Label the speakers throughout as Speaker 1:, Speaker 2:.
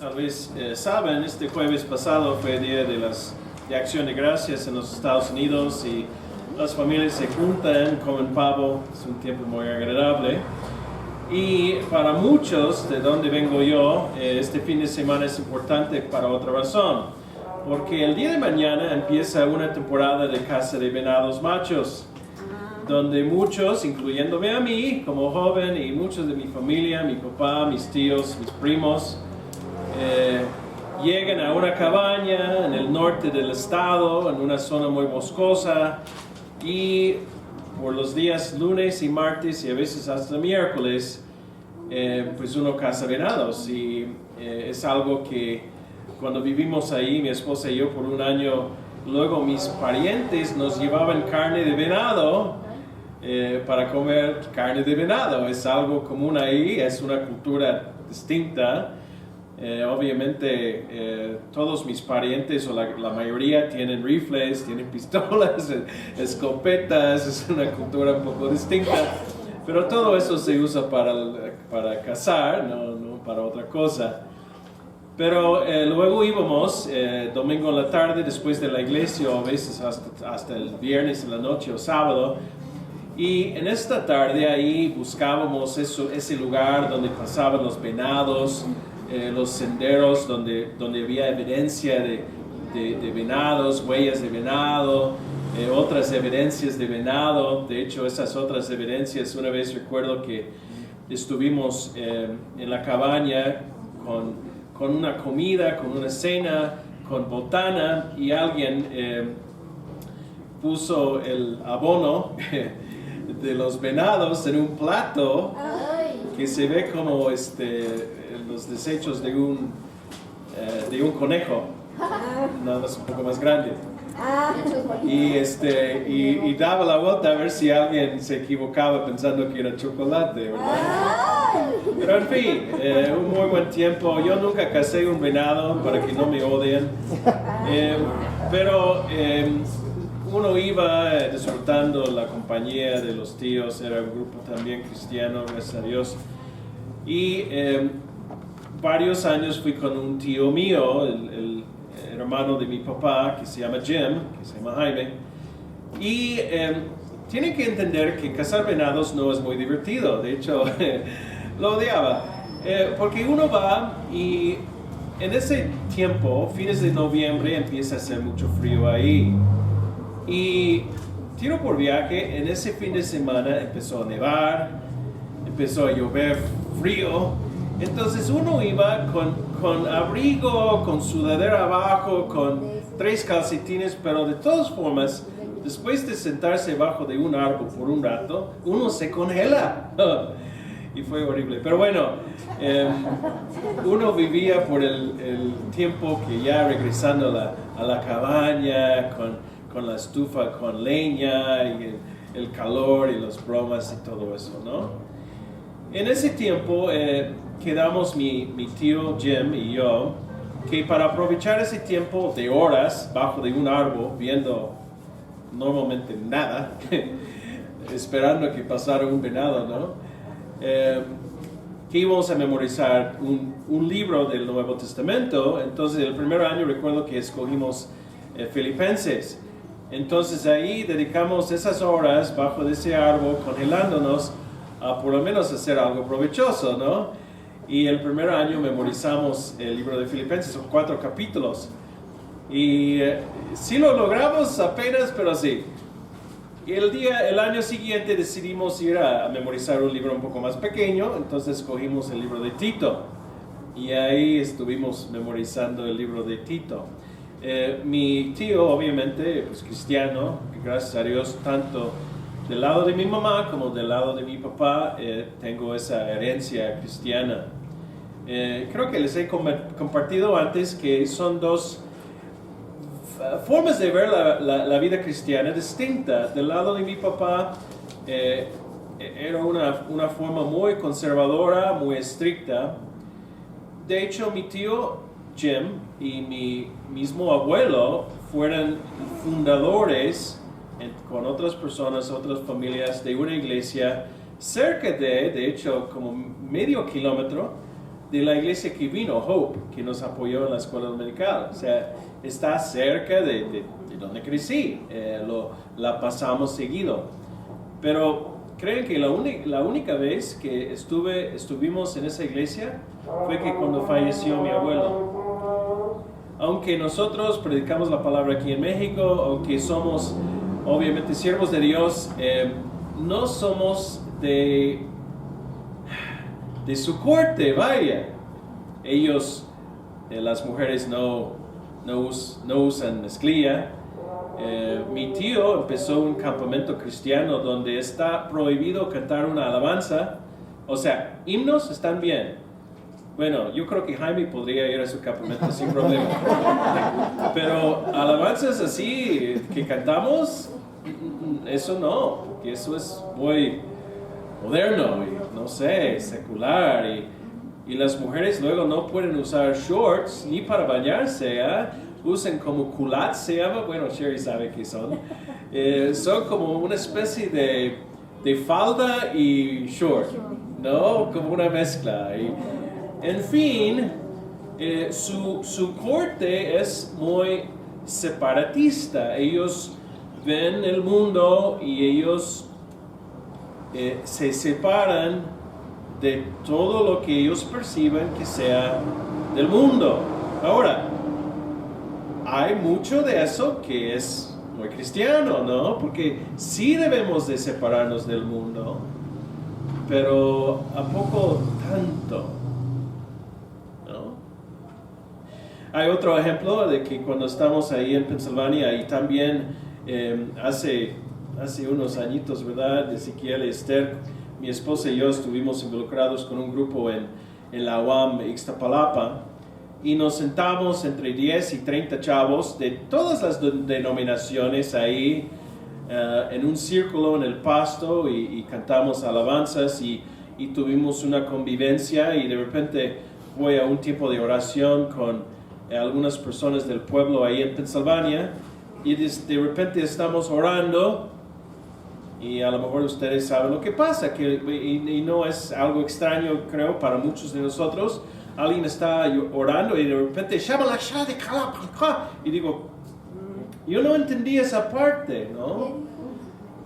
Speaker 1: tal vez saben, este jueves pasado fue Día de Acción de Gracias en los Estados Unidos y las familias se juntan, comen pavo, es un tiempo muy agradable. Y para muchos, de donde vengo yo, este fin de semana es importante para otra razón, porque el día de mañana empieza una temporada de caza de venados machos, donde muchos, incluyéndome a mí como joven y muchos de mi familia, mi papá, mis tíos, mis primos, llegan a una cabaña en el norte del estado, en una zona muy boscosa, y por los días lunes y martes y a veces hasta miércoles, pues uno caza venados. Y es algo que cuando vivimos ahí, mi esposa y yo por un año, luego mis parientes nos llevaban carne de venado para comer carne de venado. Es algo común ahí, es una cultura distinta. Obviamente todos mis parientes o la mayoría tienen rifles, tienen pistolas, escopetas, es una cultura un poco distinta, pero todo eso se usa para cazar, no para otra cosa. Pero luego íbamos domingo en la tarde después de la iglesia o a veces hasta el viernes en la noche o sábado, y en esta tarde ahí buscábamos ese lugar donde pasaban los venados, los senderos donde había evidencia de venados, huellas de venado, otras evidencias de venado. De hecho, esas otras evidencias, una vez recuerdo que estuvimos en la cabaña con una comida, con una cena, con botana, y alguien puso el abono de los venados en un plato que se ve como los desechos de un conejo, nada más un poco más grande. Y daba la vuelta a ver si alguien se equivocaba pensando que era chocolate, ¿verdad? Pero en fin, un muy buen tiempo. Yo nunca cacé un venado para que no me odien, pero uno iba disfrutando la compañía de los tíos. Era un grupo también cristiano, gracias a Dios. Y varios años fui con un tío mío, el hermano de mi papá, que se llama Jim, que se llama Jaime. Y tienen que entender que cazar venados no es muy divertido. De hecho, lo odiaba. Porque uno va y en ese tiempo, fines de noviembre, empieza a hacer mucho frío ahí. Y tiro por viaje, en ese fin de semana empezó a nevar, empezó a llover frío. Entonces uno iba con abrigo, con sudadera abajo, con 3 calcetines, pero de todas formas, después de sentarse bajo de un árbol por un rato, uno se congela. Y fue horrible. Pero bueno, uno vivía por el tiempo que ya regresando a la cabaña, con la estufa, con leña, y el calor y las bromas y todo eso, ¿no? En ese tiempo quedamos mi tío Jim y yo, que para aprovechar ese tiempo de horas bajo de un árbol, viendo normalmente nada, esperando a que pasara un venado, ¿no? Que íbamos a memorizar un libro del Nuevo Testamento. Entonces el primer año recuerdo que escogimos Filipenses. Entonces ahí dedicamos esas horas bajo de ese árbol, congelándonos, a por lo menos hacer algo provechoso, ¿no? Y el primer año memorizamos el libro de Filipenses, son 4 capítulos. Y sí lo logramos apenas, pero sí. Y el año siguiente decidimos ir a memorizar un libro un poco más pequeño, entonces escogimos el libro de Tito. Y ahí estuvimos memorizando el libro de Tito. Mi tío, obviamente, pues cristiano, gracias a Dios, tanto del lado de mi mamá como del lado de mi papá, tengo esa herencia cristiana. Creo que les he compartido antes que son 2 formas de ver la vida cristiana distinta. Del lado de mi papá era una forma muy conservadora, muy estricta. De hecho, mi tío Jim y mi mismo abuelo fueron fundadores con otras personas, otras familias, de una iglesia cerca de hecho, como medio kilómetro de la iglesia que vino, Hope, que nos apoyó en la escuela dominical. O sea, está cerca de donde crecí. La pasamos seguido. Pero creen que la única vez que estuvimos en esa iglesia fue que cuando falleció mi abuelo. Aunque nosotros predicamos la palabra aquí en México, aunque somos obviamente siervos de Dios, no somos de su corte, vaya. Ellos, las mujeres no usan mezclilla. Mi tío empezó un campamento cristiano donde está prohibido cantar una alabanza. O sea, himnos están bien. Bueno, yo creo que Jaime podría ir a su campamento sin problema. Pero alabanzas así que cantamos, eso no, porque eso es muy moderno y no sé, secular. Y las mujeres luego no pueden usar shorts ni para bañarse, usan como culottes, se llama, bueno, Sherry sabe qué son. Son como una especie de falda y short, ¿no? Como una mezcla. Y, en fin, su corte es muy separatista. Ellos ven el mundo y ellos se separan de todo lo que ellos perciben que sea del mundo. Ahora, hay mucho de eso que es muy cristiano, ¿no? Porque sí debemos de separarnos del mundo, pero ¿a poco tanto? ¿No? Hay otro ejemplo de que cuando estamos ahí en Pensilvania y también hace unos añitos, ¿verdad? Ezequiel y Esther, mi esposa y yo estuvimos involucrados con un grupo en la UAM Ixtapalapa y nos sentamos entre 10 y 30 chavos de todas las denominaciones ahí en un círculo en el pasto y cantamos alabanzas y tuvimos una convivencia y de repente fue a un tiempo de oración con algunas personas del pueblo ahí en Pensilvania y de repente estamos orando. Y a lo mejor ustedes saben lo que pasa, y no es algo extraño, creo, para muchos de nosotros. Alguien está orando y de repente, y digo, yo no entendí esa parte, ¿no?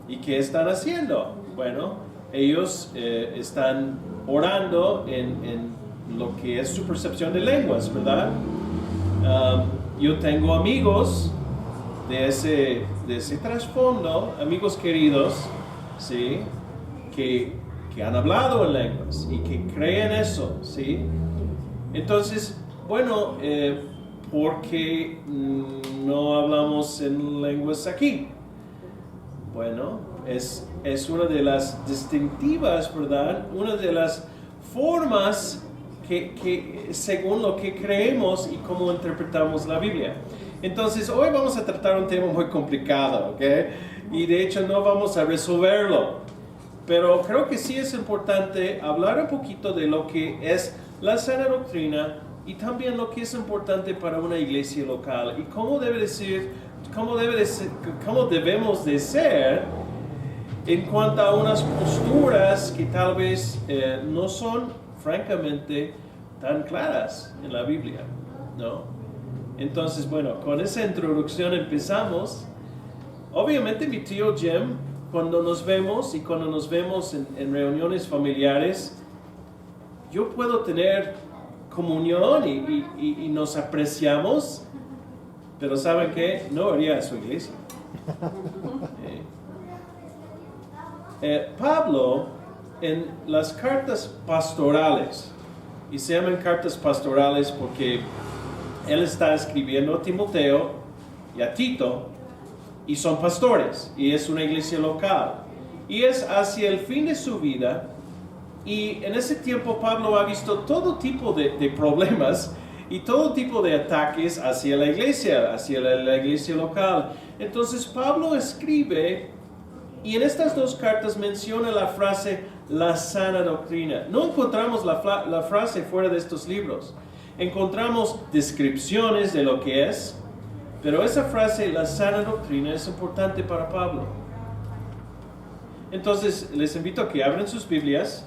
Speaker 1: ¿Y qué están haciendo? Bueno, ellos están orando en lo que es su percepción de lenguas, ¿verdad? Yo tengo amigos de ese trasfondo, amigos queridos, ¿sí? Que han hablado en lenguas y que creen eso, ¿sí? Entonces, bueno, ¿por qué no hablamos en lenguas aquí? Bueno, es una de las distintivas, ¿verdad? Una de las formas que según lo que creemos y cómo interpretamos la Biblia. Entonces, hoy vamos a tratar un tema muy complicado, ¿ok? Y de hecho no vamos a resolverlo. Pero creo que sí es importante hablar un poquito de lo que es la sana doctrina y también lo que es importante para una iglesia local y cómo debemos de ser en cuanto a unas posturas que tal vez no son, francamente, tan claras en la Biblia, ¿no? Entonces, bueno, con esa introducción empezamos. Obviamente mi tío Jim, cuando nos vemos en reuniones familiares, yo puedo tener comunión y nos apreciamos, pero ¿saben qué? No iría a su iglesia. Pablo, en las cartas pastorales, y se llaman cartas pastorales porque él está escribiendo a Timoteo y a Tito, y son pastores, y es una iglesia local. Y es hacia el fin de su vida, y en ese tiempo Pablo ha visto todo tipo de problemas y todo tipo de ataques hacia la iglesia local. Entonces Pablo escribe, y en estas dos cartas menciona la frase, la sana doctrina. No encontramos la frase fuera de estos libros. Encontramos descripciones de lo que es, pero esa frase, la sana doctrina, es importante para Pablo. Entonces, les invito a que abran sus Biblias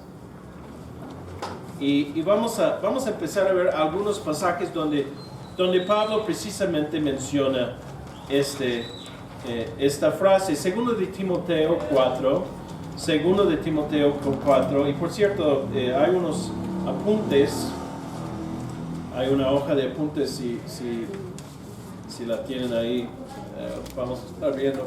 Speaker 1: Y vamos a empezar a ver algunos pasajes donde Pablo precisamente menciona esta frase. Segundo de Timoteo 4, y por cierto, hay unos apuntes, hay una hoja de apuntes, si la tienen ahí, vamos a estar viendo.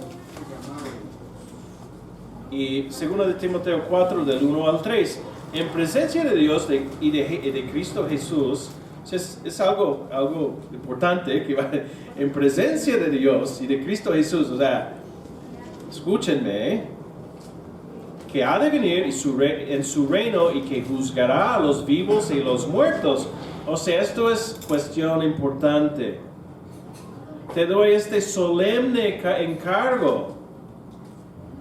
Speaker 1: Y segundo de Timoteo 4, del 1 al 3, en presencia de Dios y de Cristo Jesús. Es algo importante, que va en presencia de Dios y de Cristo Jesús. O sea, escúchenme, que ha de venir en su reino y que juzgará a los vivos y los muertos. O sea, esto es cuestión importante. Te doy este solemne encargo.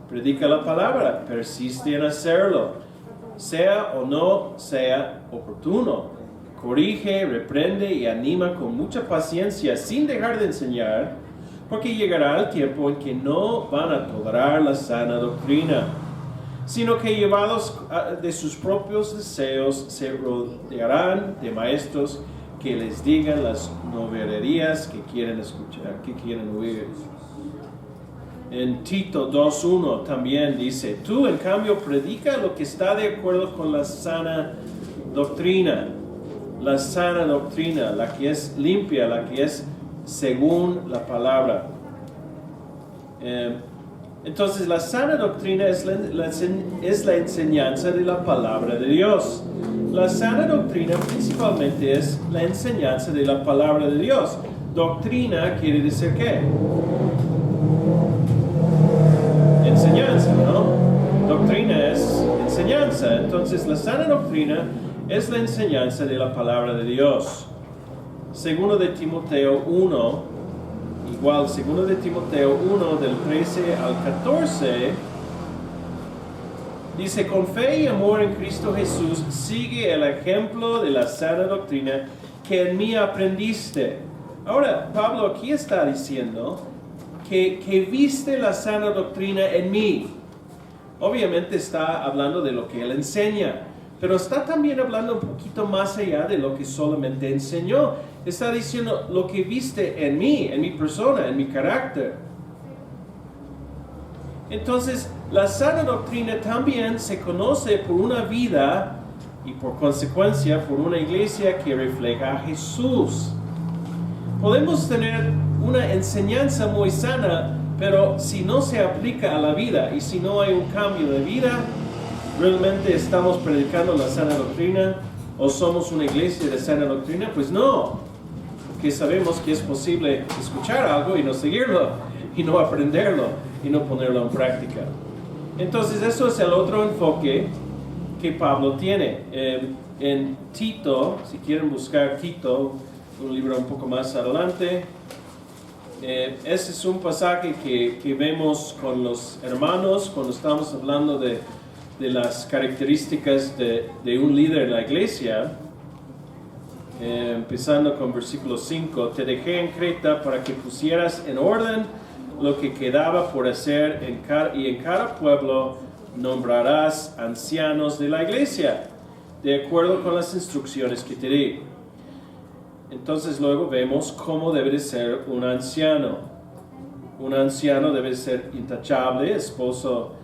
Speaker 1: Predica la palabra, persiste en hacerlo, sea o no sea oportuno. Corrige, reprende y anima con mucha paciencia, sin dejar de enseñar, porque llegará el tiempo en que no van a tolerar la sana doctrina, sino que llevados de sus propios deseos se rodearán de maestros que les digan las novedades que quieren escuchar, que quieren oír. En Tito 2:1 también dice, tú en cambio predica lo que está de acuerdo con la sana doctrina, la que es limpia, la que es según la palabra. Entonces la sana doctrina es la enseñanza de la palabra de Dios. La sana doctrina principalmente es la enseñanza de la palabra de Dios. Doctrina quiere decir ¿qué? Enseñanza, ¿no? Doctrina es enseñanza. Entonces la sana doctrina es la enseñanza de la palabra de Dios. Segundo de Timoteo 1, segundo de Timoteo 1 del 13 al 14, dice, con fe y amor en Cristo Jesús, sigue el ejemplo de la sana doctrina que en mí aprendiste. Ahora, Pablo aquí está diciendo que viste la sana doctrina en mí. Obviamente está hablando de lo que él enseña, pero está también hablando un poquito más allá de lo que solamente enseñó. Está diciendo lo que viste en mí, en mi persona, en mi carácter. Entonces, la sana doctrina también se conoce por una vida y por consecuencia por una iglesia que refleja a Jesús. Podemos tener una enseñanza muy sana, pero si no se aplica a la vida y si no hay un cambio de vida, ¿realmente estamos predicando la sana doctrina? ¿O somos una iglesia de sana doctrina? Pues no, porque sabemos que es posible escuchar algo y no seguirlo, y no aprenderlo, y no ponerlo en práctica. Entonces eso es el otro enfoque que Pablo tiene. En Tito, si quieren buscar Tito, un libro un poco más adelante, ese es un pasaje que vemos con los hermanos cuando estamos hablando de las características de un líder en la iglesia. Empezando con versículo 5, te dejé en Creta para que pusieras en orden lo que quedaba por hacer y en cada pueblo nombrarás ancianos de la iglesia, de acuerdo con las instrucciones que te di. Entonces luego vemos cómo debe de ser un anciano. Un anciano debe ser intachable, esposo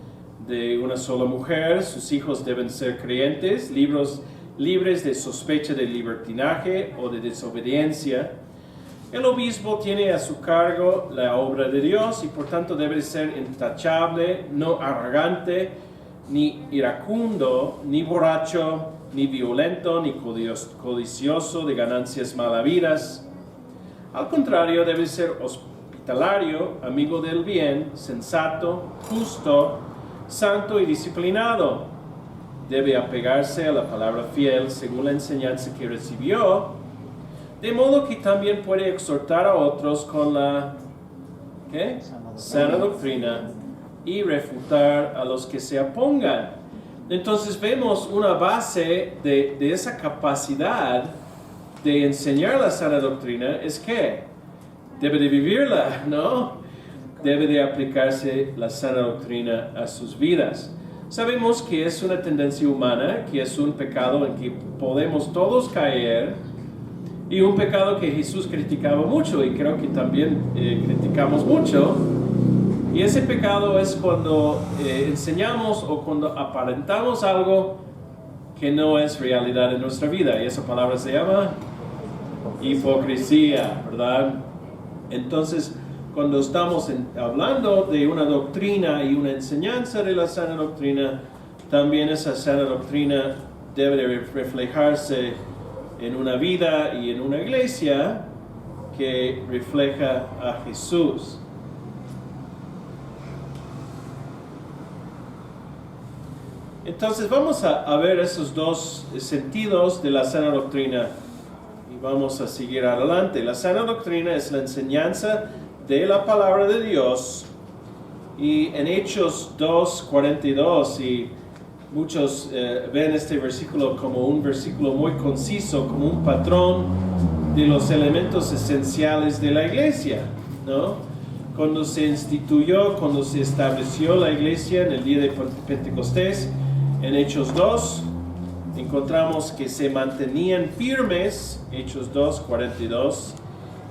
Speaker 1: de una sola mujer, sus hijos deben ser creyentes, libres de sospecha de libertinaje o de desobediencia. El obispo tiene a su cargo la obra de Dios y por tanto debe ser intachable, no arrogante, ni iracundo, ni borracho, ni violento, ni codicioso de ganancias malavidas. Al contrario, debe ser hospitalario, amigo del bien, sensato, justo, santo y disciplinado. Debe apegarse a la palabra fiel según la enseñanza que recibió, de modo que también puede exhortar a otros con la sana doctrina y refutar a los que se opongan. Entonces vemos una base de esa capacidad de enseñar la sana doctrina, es que debe de vivirla, ¿no? Debe de aplicarse la sana doctrina a sus vidas. sabemos que es una tendencia humana, que es un pecado en que podemos todos caer, y un pecado que Jesús criticaba mucho, y creo que también criticamos mucho. Y ese pecado es cuando enseñamos o cuando aparentamos algo que no es realidad en nuestra vida. Y esa palabra se llama hipocresía, ¿verdad? Entonces, cuando estamos hablando de una doctrina y una enseñanza de la sana doctrina, también esa sana doctrina debe de reflejarse en una vida y en una iglesia que refleja a Jesús. Entonces vamos a ver esos dos sentidos de la sana doctrina y vamos a seguir adelante. La sana doctrina es la enseñanza de la palabra de Dios, y en Hechos 2:42, y muchos ven este versículo como un versículo muy conciso, como un patrón de los elementos esenciales de la iglesia, ¿no? Cuando se instituyó, cuando se estableció la iglesia en el día de Pentecostés, en Hechos 2, encontramos que se mantenían firmes, Hechos 2:42,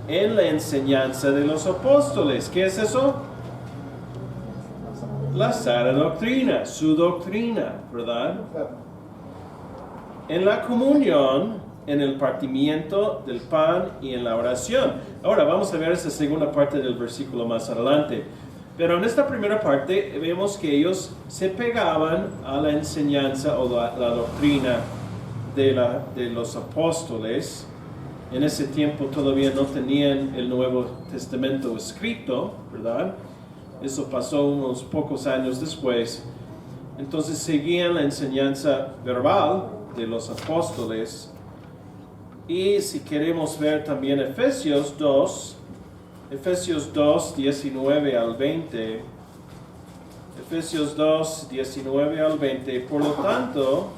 Speaker 1: en la enseñanza de los apóstoles. ¿Qué es eso? La sana doctrina, su doctrina, ¿verdad? En la comunión, en el partimiento del pan y en la oración. Ahora vamos a ver esa segunda parte del versículo más adelante. Pero en esta primera parte vemos que ellos se pegaban a la enseñanza o la doctrina de los apóstoles. En ese tiempo todavía no tenían el Nuevo Testamento escrito, ¿verdad? Eso pasó unos pocos años después. Entonces seguían la enseñanza verbal de los apóstoles. Y si queremos ver también Efesios 2, 19 al 20. Efesios 2, 19 al 20. Por lo tanto,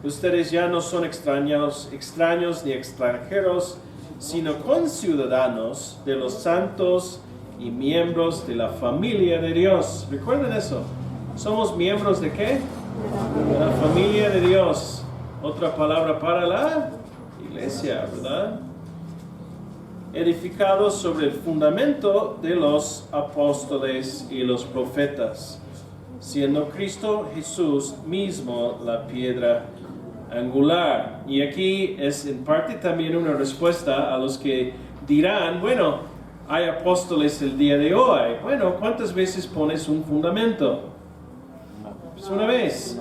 Speaker 1: ustedes ya no son extraños ni extranjeros, sino conciudadanos de los santos y miembros de la familia de Dios. Recuerden eso. ¿Somos miembros de qué? De la familia de Dios. Otra palabra para la iglesia, ¿verdad? Edificados sobre el fundamento de los apóstoles y los profetas, siendo Cristo Jesús mismo la piedra angular. Y aquí es en parte también una respuesta a los que dirán, bueno, hay apóstoles el día de hoy. Bueno, ¿cuántas veces pones un fundamento? Pues una vez.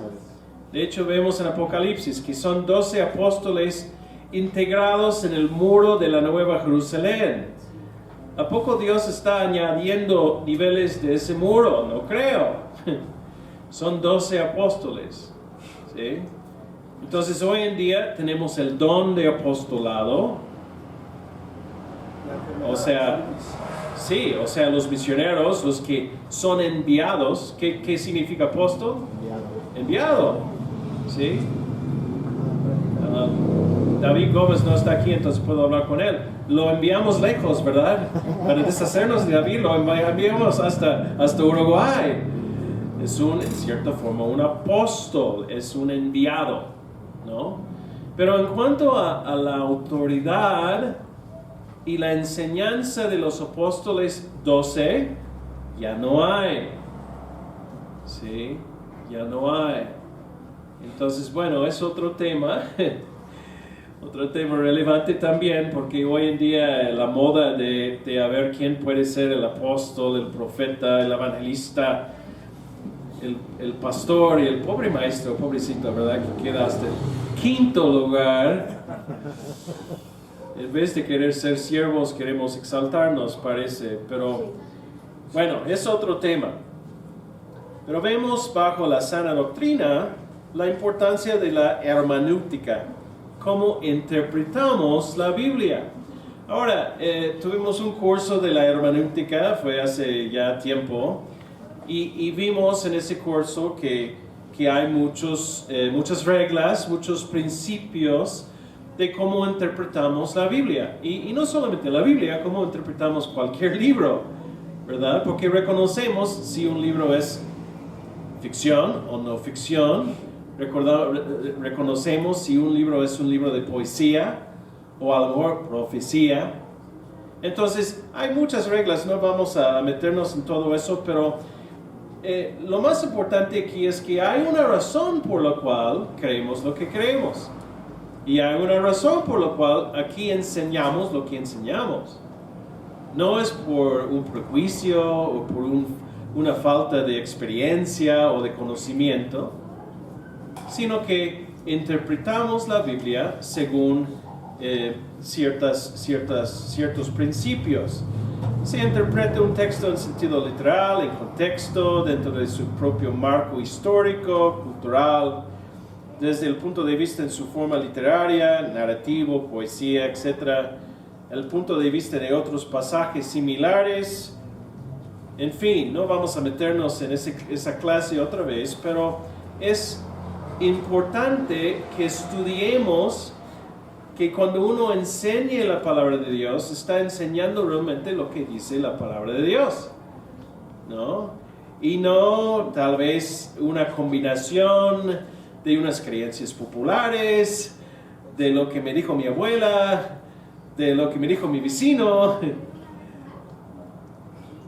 Speaker 1: De hecho, vemos en Apocalipsis que son 12 apóstoles integrados en el muro de la Nueva Jerusalén. ¿A poco Dios está añadiendo niveles de ese muro? No creo. Son 12 apóstoles. ¿Sí? Entonces hoy en día tenemos el don de apostolado. O sea, sí, o sea, los misioneros, los que son enviados. ¿Qué significa apóstol? Enviado. ¿Sí? David Gómez no está aquí, entonces puedo hablar con él. Lo enviamos lejos, ¿verdad? Para deshacernos de David, lo enviamos hasta Uruguay. Es en cierta forma, un apóstol, es un enviado, ¿no? Pero en cuanto a la autoridad y la enseñanza de los apóstoles 12, ya no hay. ¿Sí? Ya no hay. Entonces, bueno, es otro tema. Otro tema relevante también, porque hoy en día la moda de ver quién puede ser el apóstol, el profeta, el evangelista, el pastor y el pobre maestro, pobrecito, ¿verdad? Que queda hasta el quinto lugar. En vez de querer ser siervos, queremos exaltarnos, parece. Pero, bueno, es otro tema. Pero vemos bajo la sana doctrina la importancia de la hermenéutica. Cómo interpretamos la Biblia. Ahora, tuvimos un curso de la hermenéutica, fue hace ya tiempo, y vimos en ese curso que hay muchas reglas, muchos principios de cómo interpretamos la Biblia. Y no solamente la Biblia, cómo interpretamos cualquier libro, ¿verdad? Porque reconocemos si un libro es ficción o no ficción. Reconocemos si un libro es un libro de poesía o a lo mejor profecía. Entonces, hay muchas reglas, no vamos a meternos en todo eso, pero lo más importante aquí es que hay una razón por la cual creemos lo que creemos. Y hay una razón por la cual aquí enseñamos lo que enseñamos. No es por un prejuicio o por una falta de experiencia o de conocimiento, sino que interpretamos la Biblia según ciertos principios. Se interpreta un texto en sentido literal, en contexto, dentro de su propio marco histórico, cultural, desde el punto de vista en su forma literaria, narrativo, poesía, etc. El punto de vista de otros pasajes similares. En fin, no vamos a meternos en esa clase otra vez, pero es importante que estudiemos que cuando uno enseñe la palabra de Dios, está enseñando realmente lo que dice la palabra de Dios, ¿no? Y no tal vez una combinación de unas creencias populares, de lo que me dijo mi abuela, de lo que me dijo mi vecino.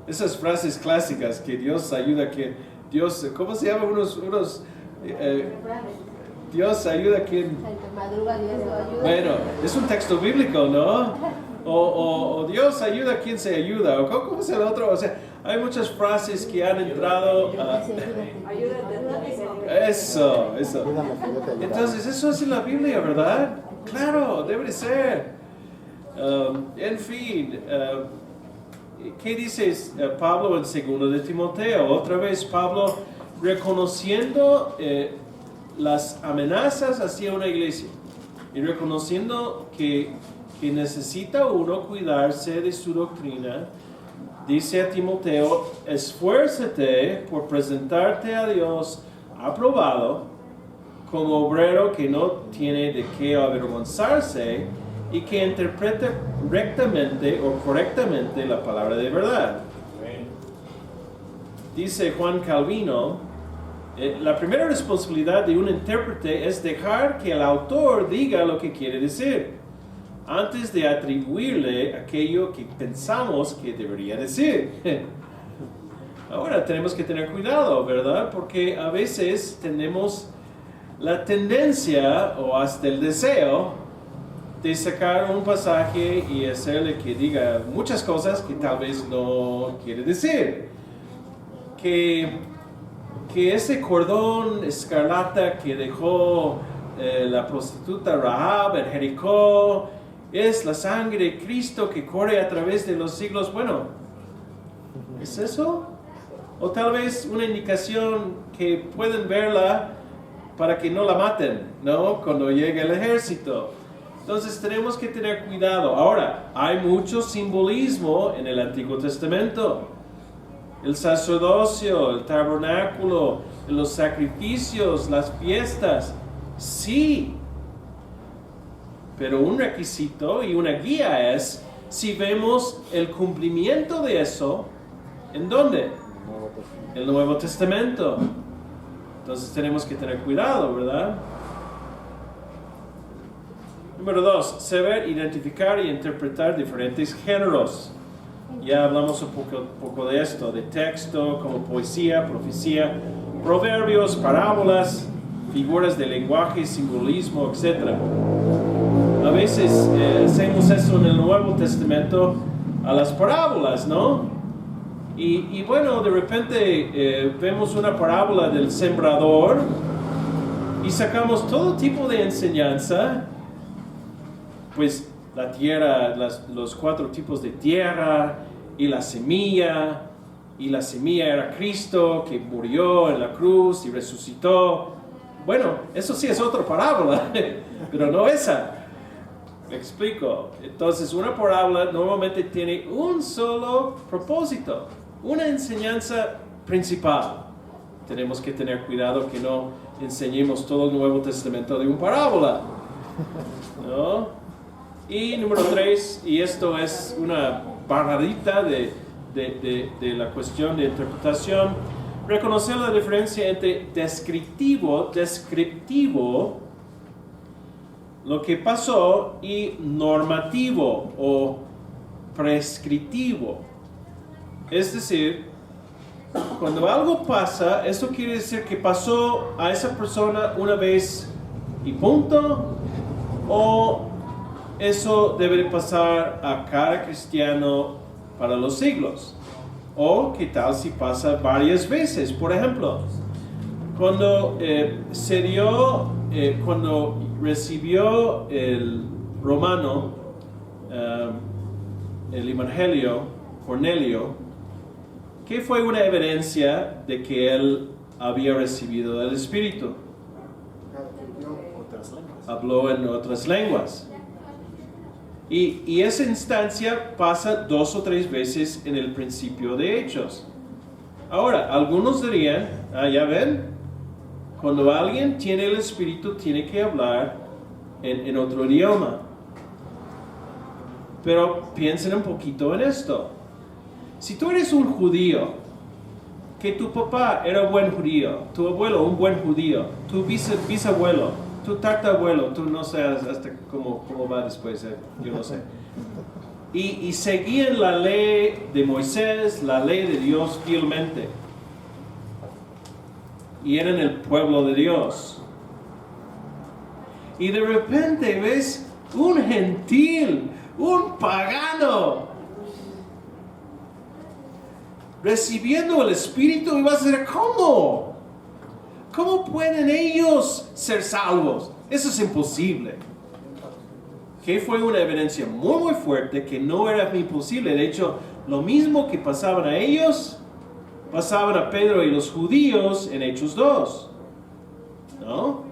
Speaker 1: Esas frases clásicas que Dios ayuda, que Dios, ¿cómo se llama? Dios ayuda a quien... Bueno, es un texto bíblico, ¿no? O Dios ayuda a quien se ayuda. O ¿cómo es el otro? O sea, hay muchas frases que han entrado a... Eso. Entonces, eso es en la Biblia, ¿verdad? Claro, debe de ser. En fin, ¿qué dice Pablo en 2 de Timoteo? Otra vez Pablo reconociendo las amenazas hacia una iglesia y reconociendo que necesita uno cuidarse de su doctrina, dice a Timoteo: esfuérzate por presentarte a Dios aprobado, como obrero que no tiene de qué avergonzarse y que interpreta rectamente o correctamente la palabra de verdad. Dice Juan Calvino: la primera responsabilidad de un intérprete es dejar que el autor diga lo que quiere decir, antes de atribuirle aquello que pensamos que debería decir. Ahora tenemos que tener cuidado, ¿verdad? Porque a veces tenemos la tendencia o hasta el deseo de sacar un pasaje y hacerle que diga muchas cosas que tal vez no quiere decir. Que ese cordón escarlata que dejó la prostituta Rahab en Jericó es la sangre de Cristo que corre a través de los siglos. Bueno, ¿es eso? O tal vez una indicación que pueden verla para que no la maten, ¿no? Cuando llegue el ejército. Entonces tenemos que tener cuidado. Ahora, hay mucho simbolismo en el Antiguo Testamento. El sacerdocio, el tabernáculo, los sacrificios, las fiestas, sí. Pero un requisito y una guía es si vemos el cumplimiento de eso, ¿en dónde? El Nuevo Testamento. Entonces tenemos que tener cuidado, ¿verdad? Número 2, saber identificar y interpretar diferentes géneros. Ya hablamos un poco de esto, de texto, como poesía, profecía, proverbios, parábolas, figuras de lenguaje, simbolismo, etc. A veces hacemos eso en el Nuevo Testamento a las parábolas, ¿no? Y bueno, de repente vemos una parábola del sembrador y sacamos todo tipo de enseñanza, pues la tierra, los 4 tipos de tierra y la semilla era Cristo que murió en la cruz y resucitó. Bueno, eso sí es otra parábola, pero no esa. Me explico. Entonces, una parábola normalmente tiene un solo propósito, una enseñanza principal. Tenemos que tener cuidado que no enseñemos todo el Nuevo Testamento de una parábola, ¿no? Y número 3, y esto es una barradita de la cuestión de interpretación, reconocer la diferencia entre descriptivo, lo que pasó, y normativo o prescriptivo. Es decir, cuando algo pasa, eso quiere decir que pasó a esa persona una vez y punto, o eso debe pasar a cada cristiano para los siglos. O qué tal si pasa varias veces. Por ejemplo, cuando cuando recibió el romano el evangelio, Cornelio, ¿qué fue una evidencia de que él había recibido el Espíritu? Habló en otras lenguas. Y esa instancia pasa 2 o 3 veces en el principio de Hechos. Ahora, algunos dirían, ya ven, cuando alguien tiene el Espíritu tiene que hablar en otro idioma. Pero piensen un poquito en esto. Si tú eres un judío, que tu papá era un buen judío, tu abuelo un buen judío, tu bisabuelo, tu tatarabuelo, tú no sé hasta cómo va después, yo no sé. Y seguían la ley de Moisés, la ley de Dios fielmente. Y eran el pueblo de Dios. Y de repente ves un gentil, un pagano, recibiendo el Espíritu, y vas a decir, ¿cómo? ¿Cómo pueden ellos ser salvos? Eso es imposible. Que fue una evidencia muy fuerte que no era imposible. De hecho, lo mismo que pasaban a ellos, pasaban a Pedro y los judíos en Hechos 2. ¿No?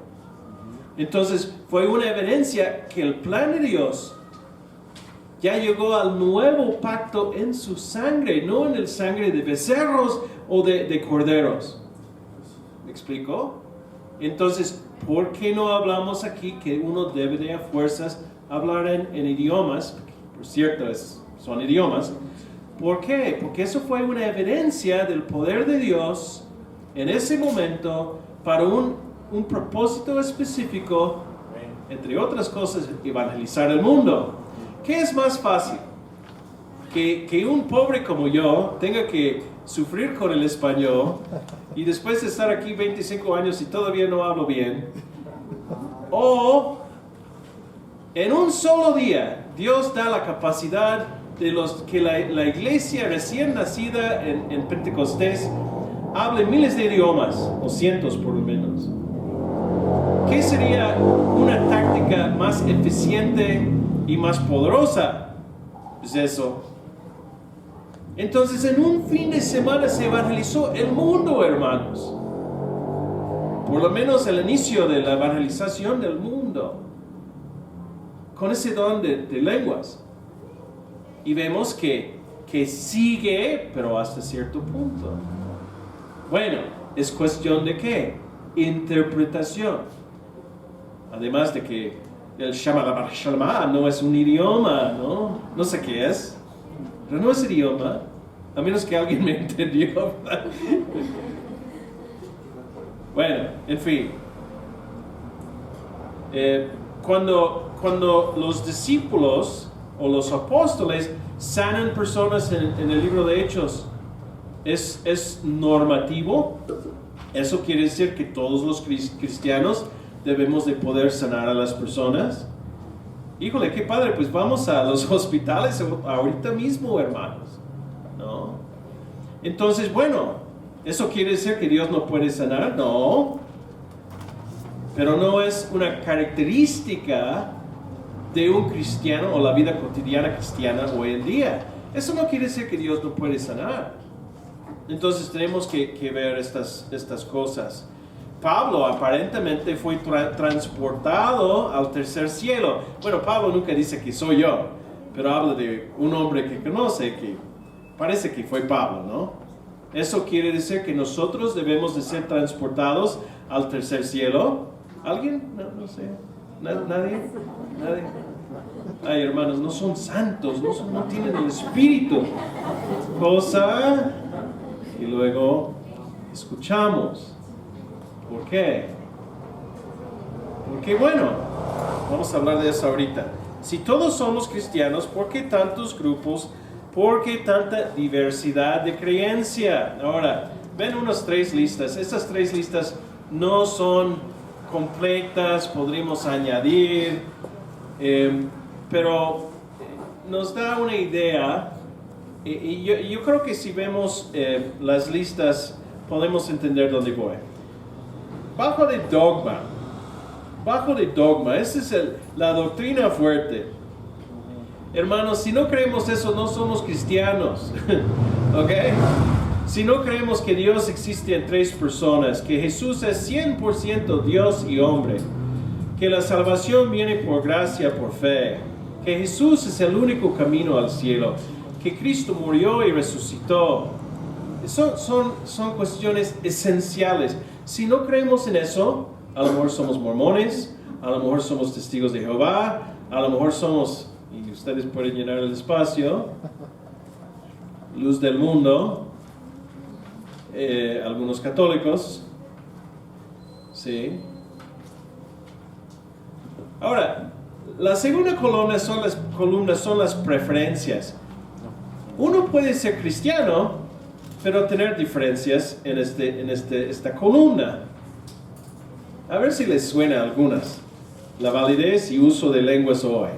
Speaker 1: Entonces, fue una evidencia que el plan de Dios ya llegó al nuevo pacto en su sangre, no en el sangre de becerros o de corderos. ¿Me explico? Entonces, ¿por qué no hablamos aquí que uno debe de a fuerzas hablar en idiomas? Por cierto, son idiomas. ¿Por qué? Porque eso fue una evidencia del poder de Dios en ese momento para un propósito específico, entre otras cosas, evangelizar el mundo. ¿Qué es más fácil? Que un pobre como yo tenga que sufrir con el español y después de estar aquí 25 años y todavía no hablo bien, o en un solo día Dios da la capacidad de que la iglesia recién nacida en Pentecostés hable miles de idiomas, o cientos por lo menos. ¿Qué sería una táctica más eficiente y más poderosa? Pues eso. Entonces, en un fin de semana se evangelizó el mundo, hermanos. Por lo menos el inicio de la evangelización del mundo, con ese don de lenguas. Y vemos que sigue, pero hasta cierto punto. Bueno, es cuestión de ¿qué? Interpretación. Además de que el Shama no es un idioma, ¿no? No sé qué es, pero no es idioma, a menos que alguien me entendió. Bueno, en fin. Cuando los discípulos o los apóstoles sanan personas en el libro de Hechos, ¿es normativo? Eso quiere decir que todos los cristianos debemos de poder sanar a las personas. Híjole, qué padre, pues vamos a los hospitales ahorita mismo, hermanos, ¿no? Entonces, bueno, ¿eso quiere decir que Dios no puede sanar? No. Pero no es una característica de un cristiano o la vida cotidiana cristiana hoy en día. Eso no quiere decir que Dios no puede sanar. Entonces tenemos que ver estas cosas. Pablo aparentemente fue transportado al tercer cielo. Bueno, Pablo nunca dice que soy yo, pero habla de un hombre que conoce, que parece que fue Pablo, ¿no? Eso quiere decir que nosotros debemos de ser transportados al tercer cielo. ¿Alguien? No sé. ¿Nadie? Ay, hermanos, no son santos, no tienen el Espíritu. Cosa y luego escuchamos. ¿Por qué? Porque bueno, vamos a hablar de eso ahorita. Si todos somos cristianos, ¿por qué tantos grupos? ¿Por qué tanta diversidad de creencia? Ahora, ven unas 3 listas. Estas 3 listas no son completas, podríamos añadir, pero nos da una idea. Y yo creo que si vemos las listas, podemos entender dónde voy. Bajo de dogma, esa es la doctrina fuerte. Hermanos, si no creemos eso, no somos cristianos. ¿Ok? Si no creemos que Dios existe en 3 personas, que Jesús es 100% Dios y hombre, que la salvación viene por gracia, por fe, que Jesús es el único camino al cielo, que Cristo murió y resucitó. Son cuestiones esenciales. Si no creemos en eso, a lo mejor somos mormones, a lo mejor somos testigos de Jehová, a lo mejor somos, y ustedes pueden llenar el espacio, luz del mundo, algunos católicos, ¿sí? Ahora, la segunda columna son las preferencias. Uno puede ser cristiano, pero tener diferencias en esta columna. A ver si les suena algunas. La validez y uso de lenguas hoy.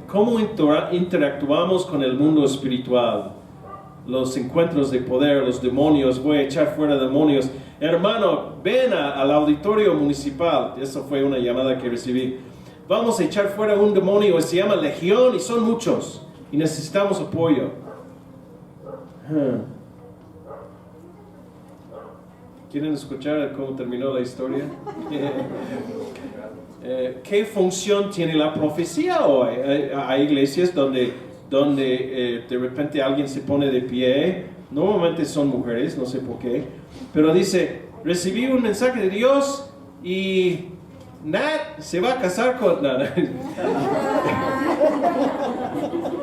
Speaker 1: Cómo interactuamos con el mundo espiritual. Los encuentros de poder, los demonios, voy a echar fuera demonios. Hermano, ven al auditorio municipal. Esa fue una llamada que recibí. Vamos a echar fuera un demonio, se llama Legión y son muchos. Y necesitamos apoyo. ¿Quieren escuchar cómo terminó la historia? ¿Qué función tiene la profecía hoy? Hay iglesias donde de repente alguien se pone de pie. Normalmente son mujeres, no sé por qué. Pero dice, recibí un mensaje de Dios y Nat se va a casar con... No.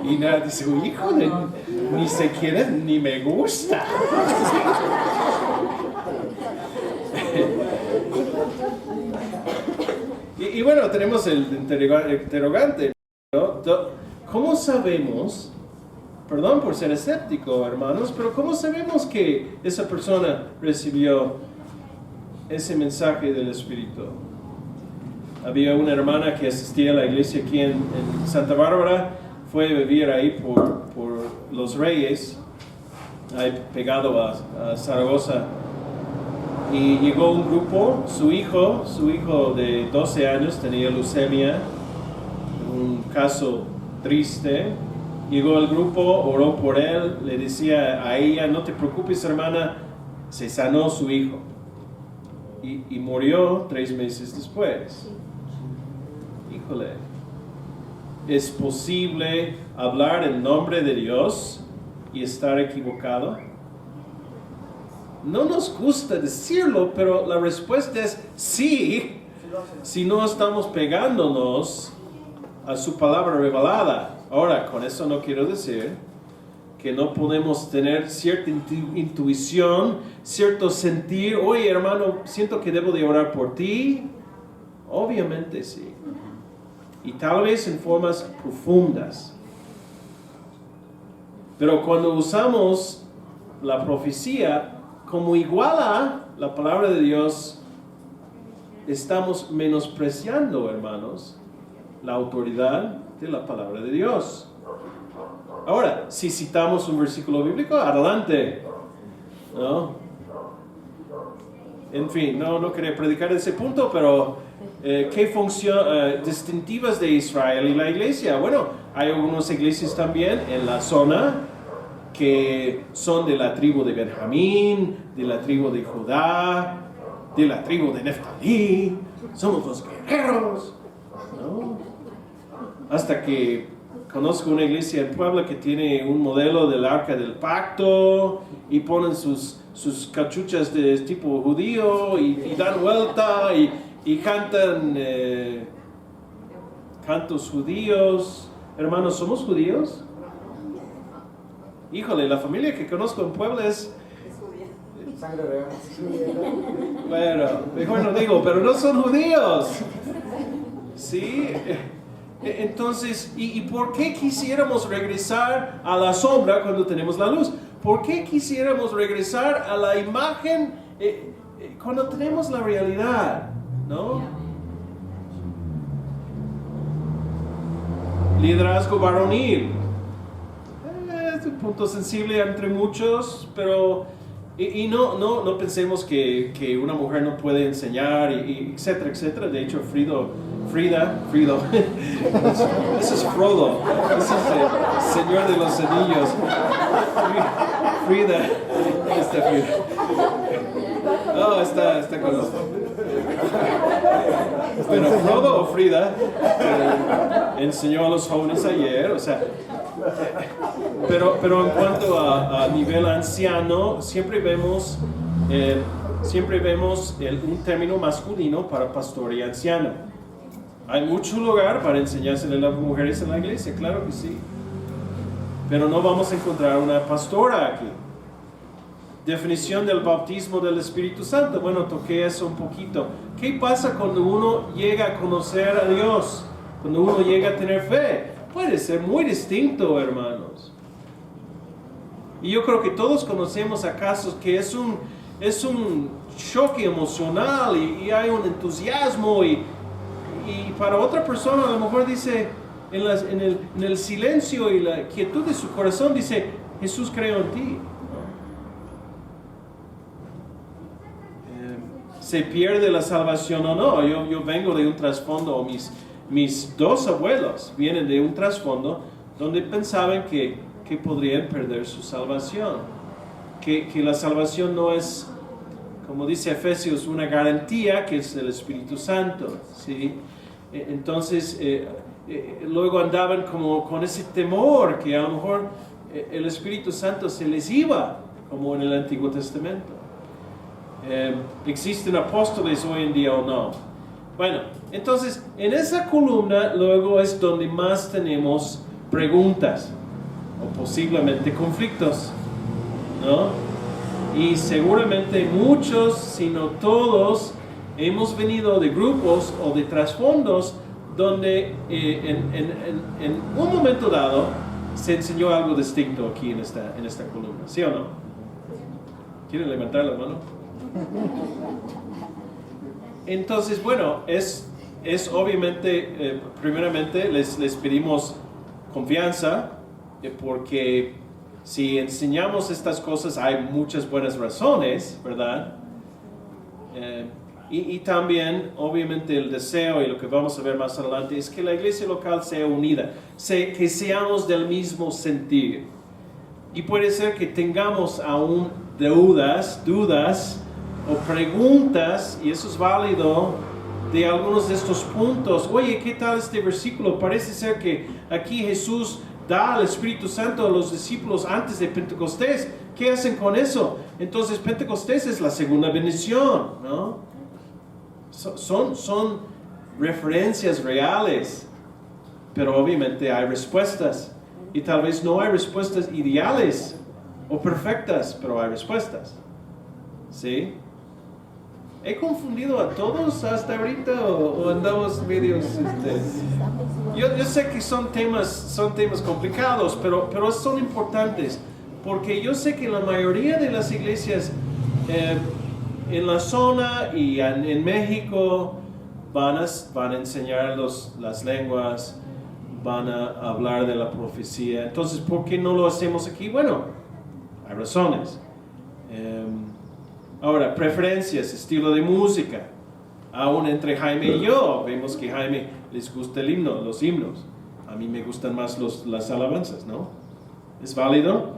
Speaker 1: Y Nat dice, híjole, ni se quiere, ni me gusta. Y bueno, tenemos el interrogante, ¿no? ¿Cómo sabemos, perdón por ser escéptico, hermanos, pero cómo sabemos que esa persona recibió ese mensaje del Espíritu? Había una hermana que asistía a la iglesia aquí en Santa Bárbara, fue a vivir ahí por Los Reyes, ahí pegado a Zaragoza. Y llegó un grupo, su hijo de 12 años tenía leucemia, un caso triste. Llegó el grupo, oró por él, le decía a ella, no te preocupes hermana, se sanó su hijo. Y murió 3 meses después. Híjole, ¿es posible hablar en nombre de Dios y estar equivocado? No nos gusta decirlo, pero la respuesta es sí, si no estamos pegándonos a su palabra revelada. Ahora, con eso no quiero decir que no podemos tener cierta intuición, cierto sentir, oye hermano, siento que debo de orar por ti. Obviamente sí. Y tal vez en formas profundas. Pero cuando usamos la profecía como igual a la palabra de Dios, estamos menospreciando, hermanos, la autoridad de la palabra de Dios. Ahora, si citamos un versículo bíblico, adelante, ¿no? En fin, no quería predicar ese punto, pero ¿qué función distintivas de Israel y la iglesia? Bueno, hay algunas iglesias también en la zona que son de la tribu de Benjamín, de la tribu de Judá, de la tribu de Neftalí. Somos los guerreros, ¿no? Hasta que conozco una iglesia en Puebla que tiene un modelo del Arca del Pacto y ponen sus cachuchas de tipo judío y dan vuelta y cantan cantos judíos. Hermanos, ¿somos judíos? Híjole, la familia que conozco en Puebla es
Speaker 2: Sangre real.
Speaker 1: Bueno, mejor no digo, pero no son judíos. ¿Sí? Entonces, ¿y por qué quisiéramos regresar a la sombra cuando tenemos la luz? ¿Por qué quisiéramos regresar a la imagen cuando tenemos la realidad? ¿No? Liderazgo varonil. Es un punto sensible entre muchos, pero no pensemos que una mujer no puede enseñar, etcétera, etcétera. De hecho, Frida, ese es Frodo, ese es el Señor de los Anillos. Frida, está Frida. Oh, está con nosotros. Bueno, Frodo o Frida enseñó a los jóvenes ayer, o sea, pero en cuanto a nivel anciano, siempre vemos un término masculino para pastor y anciano. Hay mucho lugar para enseñársele a las mujeres en la iglesia, claro que sí. Pero no vamos a encontrar una pastora aquí. Definición del bautismo del Espíritu Santo. Bueno, toqué eso un poquito. ¿Qué pasa cuando uno llega a conocer a Dios? Cuando uno llega a tener fe. Puede ser muy distinto, hermanos. Y yo creo que todos conocemos a casos que es un choque emocional y hay un entusiasmo y para otra persona a lo mejor dice, en el silencio y la quietud de su corazón dice, Jesús creó en ti. ¿Se pierde la salvación o no? Yo vengo de un trasfondo, mis dos abuelos vienen de un trasfondo donde pensaban que podrían perder su salvación. Que la salvación no es, como dice Efesios, una garantía que es el Espíritu Santo, ¿sí? Entonces, luego andaban como con ese temor que a lo mejor el Espíritu Santo se les iba, como en el Antiguo Testamento. ¿Existen apóstoles hoy en día o no? Bueno, entonces, en esa columna luego es donde más tenemos preguntas o posiblemente conflictos, ¿no? Y seguramente muchos, si no todos, hemos venido de grupos o de trasfondos donde en un momento dado se enseñó algo distinto aquí en esta columna, ¿sí o no? ¿Quieren levantar la mano? Entonces, bueno, es obviamente, primeramente les pedimos confianza, porque si enseñamos estas cosas hay muchas buenas razones, ¿verdad? Y también, obviamente, el deseo y lo que vamos a ver más adelante es que la iglesia local sea unida, que seamos del mismo sentir. Y puede ser que tengamos aún dudas o preguntas, y eso es válido, de algunos de estos puntos. Oye, ¿qué tal este versículo? Parece ser que aquí Jesús da al Espíritu Santo a los discípulos antes de Pentecostés. ¿Qué hacen con eso? Entonces Pentecostés es la segunda bendición, ¿no? Son referencias reales, pero obviamente hay respuestas. Y tal vez no hay respuestas ideales o perfectas, pero hay respuestas. ¿Sí? ¿He confundido a todos hasta ahorita o andamos medios? Yo sé que son temas complicados, pero son importantes, porque yo sé que la mayoría de las iglesias en la zona y en México van a enseñar las lenguas, van a hablar de la profecía. Entonces, ¿por qué no lo hacemos aquí? Bueno, hay razones. Ahora, preferencias, estilo de música. Aún entre Jaime y yo, vemos que Jaime les gusta los himnos. A mí me gustan más las alabanzas, ¿no? ¿Es válido?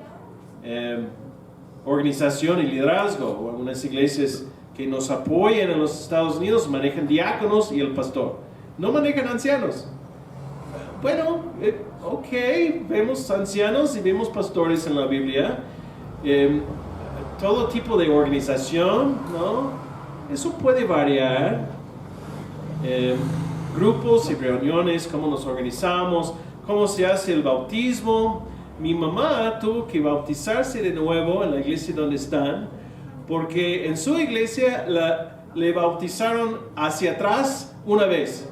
Speaker 1: Organización y liderazgo. Algunas iglesias que nos apoyan en los Estados Unidos manejan diáconos y el pastor. No manejan ancianos. Bueno, ok, vemos ancianos y vemos pastores en la Biblia. Todo tipo de organización, ¿no? Eso puede variar. Grupos y reuniones, cómo nos organizamos, cómo se hace el bautismo. Mi mamá tuvo que bautizarse de nuevo en la iglesia donde están, porque en su iglesia le bautizaron hacia atrás una vez.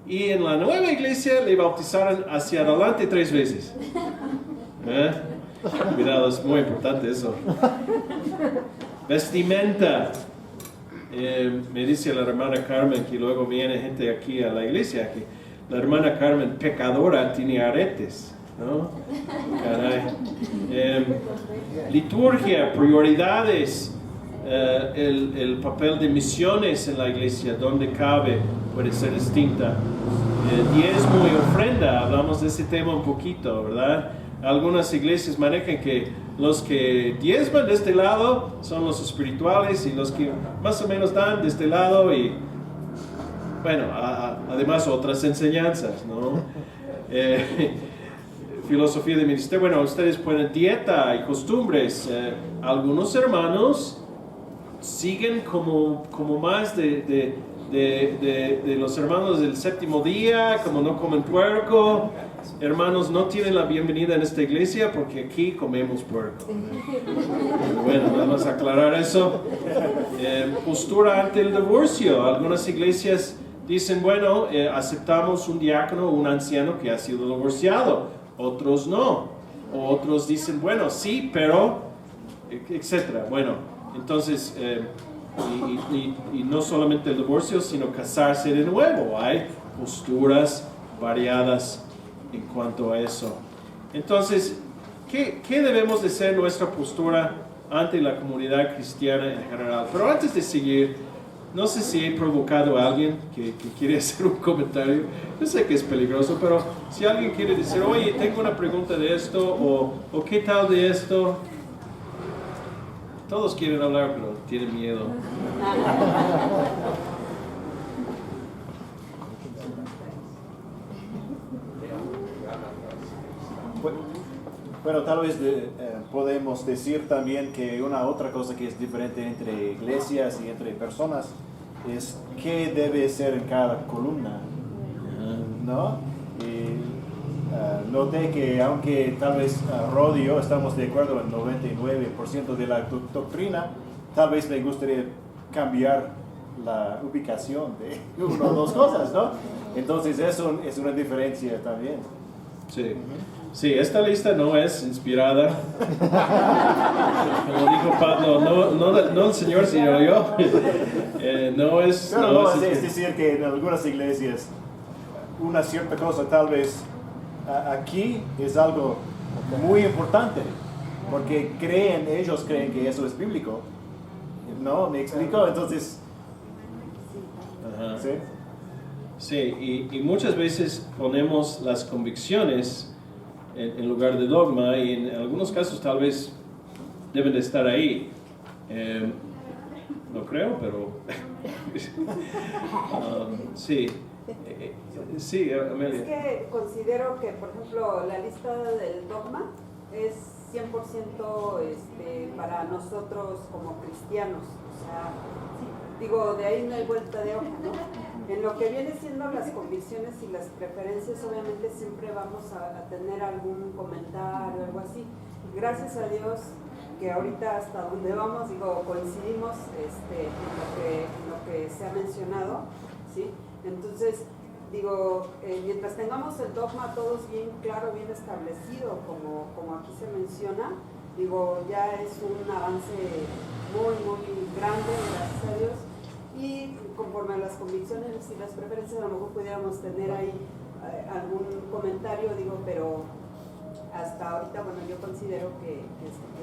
Speaker 1: Y en la nueva iglesia le bautizaron hacia adelante 3 veces. Cuidado, es muy importante eso. Vestimenta. Me dice la hermana Carmen que luego viene gente aquí a la iglesia, que la hermana Carmen, pecadora, tiene aretes, ¿no? Caray. Liturgia, prioridades, el papel de misiones en la iglesia, donde cabe, puede ser distinta. Diezmo y ofrenda, hablamos de ese tema un poquito, ¿verdad? Algunas iglesias manejan que los que diezman de este lado son los espirituales y los que más o menos dan de este lado y, bueno, además otras enseñanzas, ¿no? Filosofía de ministerio, bueno, ustedes ponen dieta y costumbres. Algunos hermanos siguen como más de los hermanos del séptimo día, como no comen puerco. Hermanos, no tienen la bienvenida en esta iglesia porque aquí comemos puerco. Bueno, vamos a aclarar eso. Postura ante el divorcio. Algunas iglesias dicen, bueno, aceptamos un diácono o un anciano que ha sido divorciado. Otros no. Otros dicen, bueno, sí, pero, etcétera. Bueno, entonces, y no solamente el divorcio, sino casarse de nuevo. Hay posturas variadas en cuanto a eso. Entonces, ¿qué debemos de ser nuestra postura ante la comunidad cristiana en general? Pero antes de seguir, no sé si he provocado a alguien que quiere hacer un comentario. Yo sé que es peligroso, pero si alguien quiere decir, oye, tengo una pregunta de esto, o qué tal de esto. Todos quieren hablar, pero tienen miedo.
Speaker 2: Bueno, tal vez podemos decir también que una otra cosa que es diferente entre iglesias y entre personas es qué debe ser en cada columna, ¿no? Y noté que aunque tal vez Rod y yo estamos de acuerdo en 99% de la doctrina, tal vez me gustaría cambiar la ubicación de una o dos cosas, ¿no? Entonces eso es una diferencia también.
Speaker 1: Sí. Sí, esta lista no es inspirada, como dijo Pablo, no el Señor, sino yo.
Speaker 2: Es decir, que en algunas iglesias una cierta cosa tal vez aquí es algo muy importante, porque ellos creen que eso es bíblico. ¿No? ¿Me explico? Entonces,
Speaker 1: ajá.
Speaker 2: ¿sí?
Speaker 1: Sí, y muchas veces ponemos las convicciones en lugar de dogma, y en algunos casos tal vez deben de estar ahí. No creo, pero sí. Sí, Amelia.
Speaker 3: Es que considero que, por ejemplo, la lista del dogma es 100% para nosotros como cristianos. O sea, digo, de ahí no hay vuelta de hoja, ¿no? En lo que viene siendo las convicciones y las preferencias, obviamente siempre vamos a tener algún comentario o algo así. Gracias a Dios que ahorita hasta donde vamos, digo, coincidimos en lo que se ha mencionado, ¿sí? Entonces, digo, mientras tengamos el dogma todos bien claro, bien establecido, como aquí se menciona, digo, ya es un avance muy, muy grande, gracias a Dios. Y conforme a las convicciones y las preferencias, a lo mejor pudiéramos tener ahí algún comentario, digo, pero hasta ahorita, bueno, yo considero que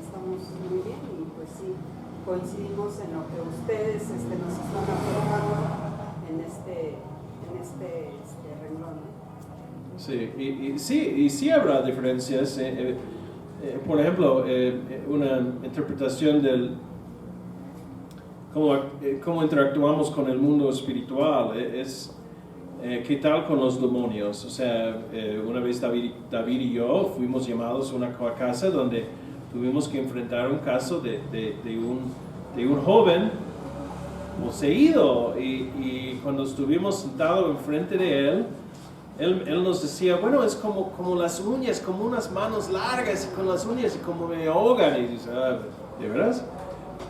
Speaker 3: estamos muy bien y pues sí, coincidimos en lo que ustedes nos están aportando en este renglón, ¿no?
Speaker 1: Sí, y sí habrá diferencias. Por ejemplo, una interpretación del cómo interactuamos con el mundo espiritual es qué tal con los demonios. O sea, una vez David y yo fuimos llamados a una casa donde tuvimos que enfrentar un caso de un joven poseído, y cuando estuvimos sentados enfrente de él nos decía, bueno, es como las uñas, como unas manos largas y con las uñas y como me ahogan, y dice, ¿de veras?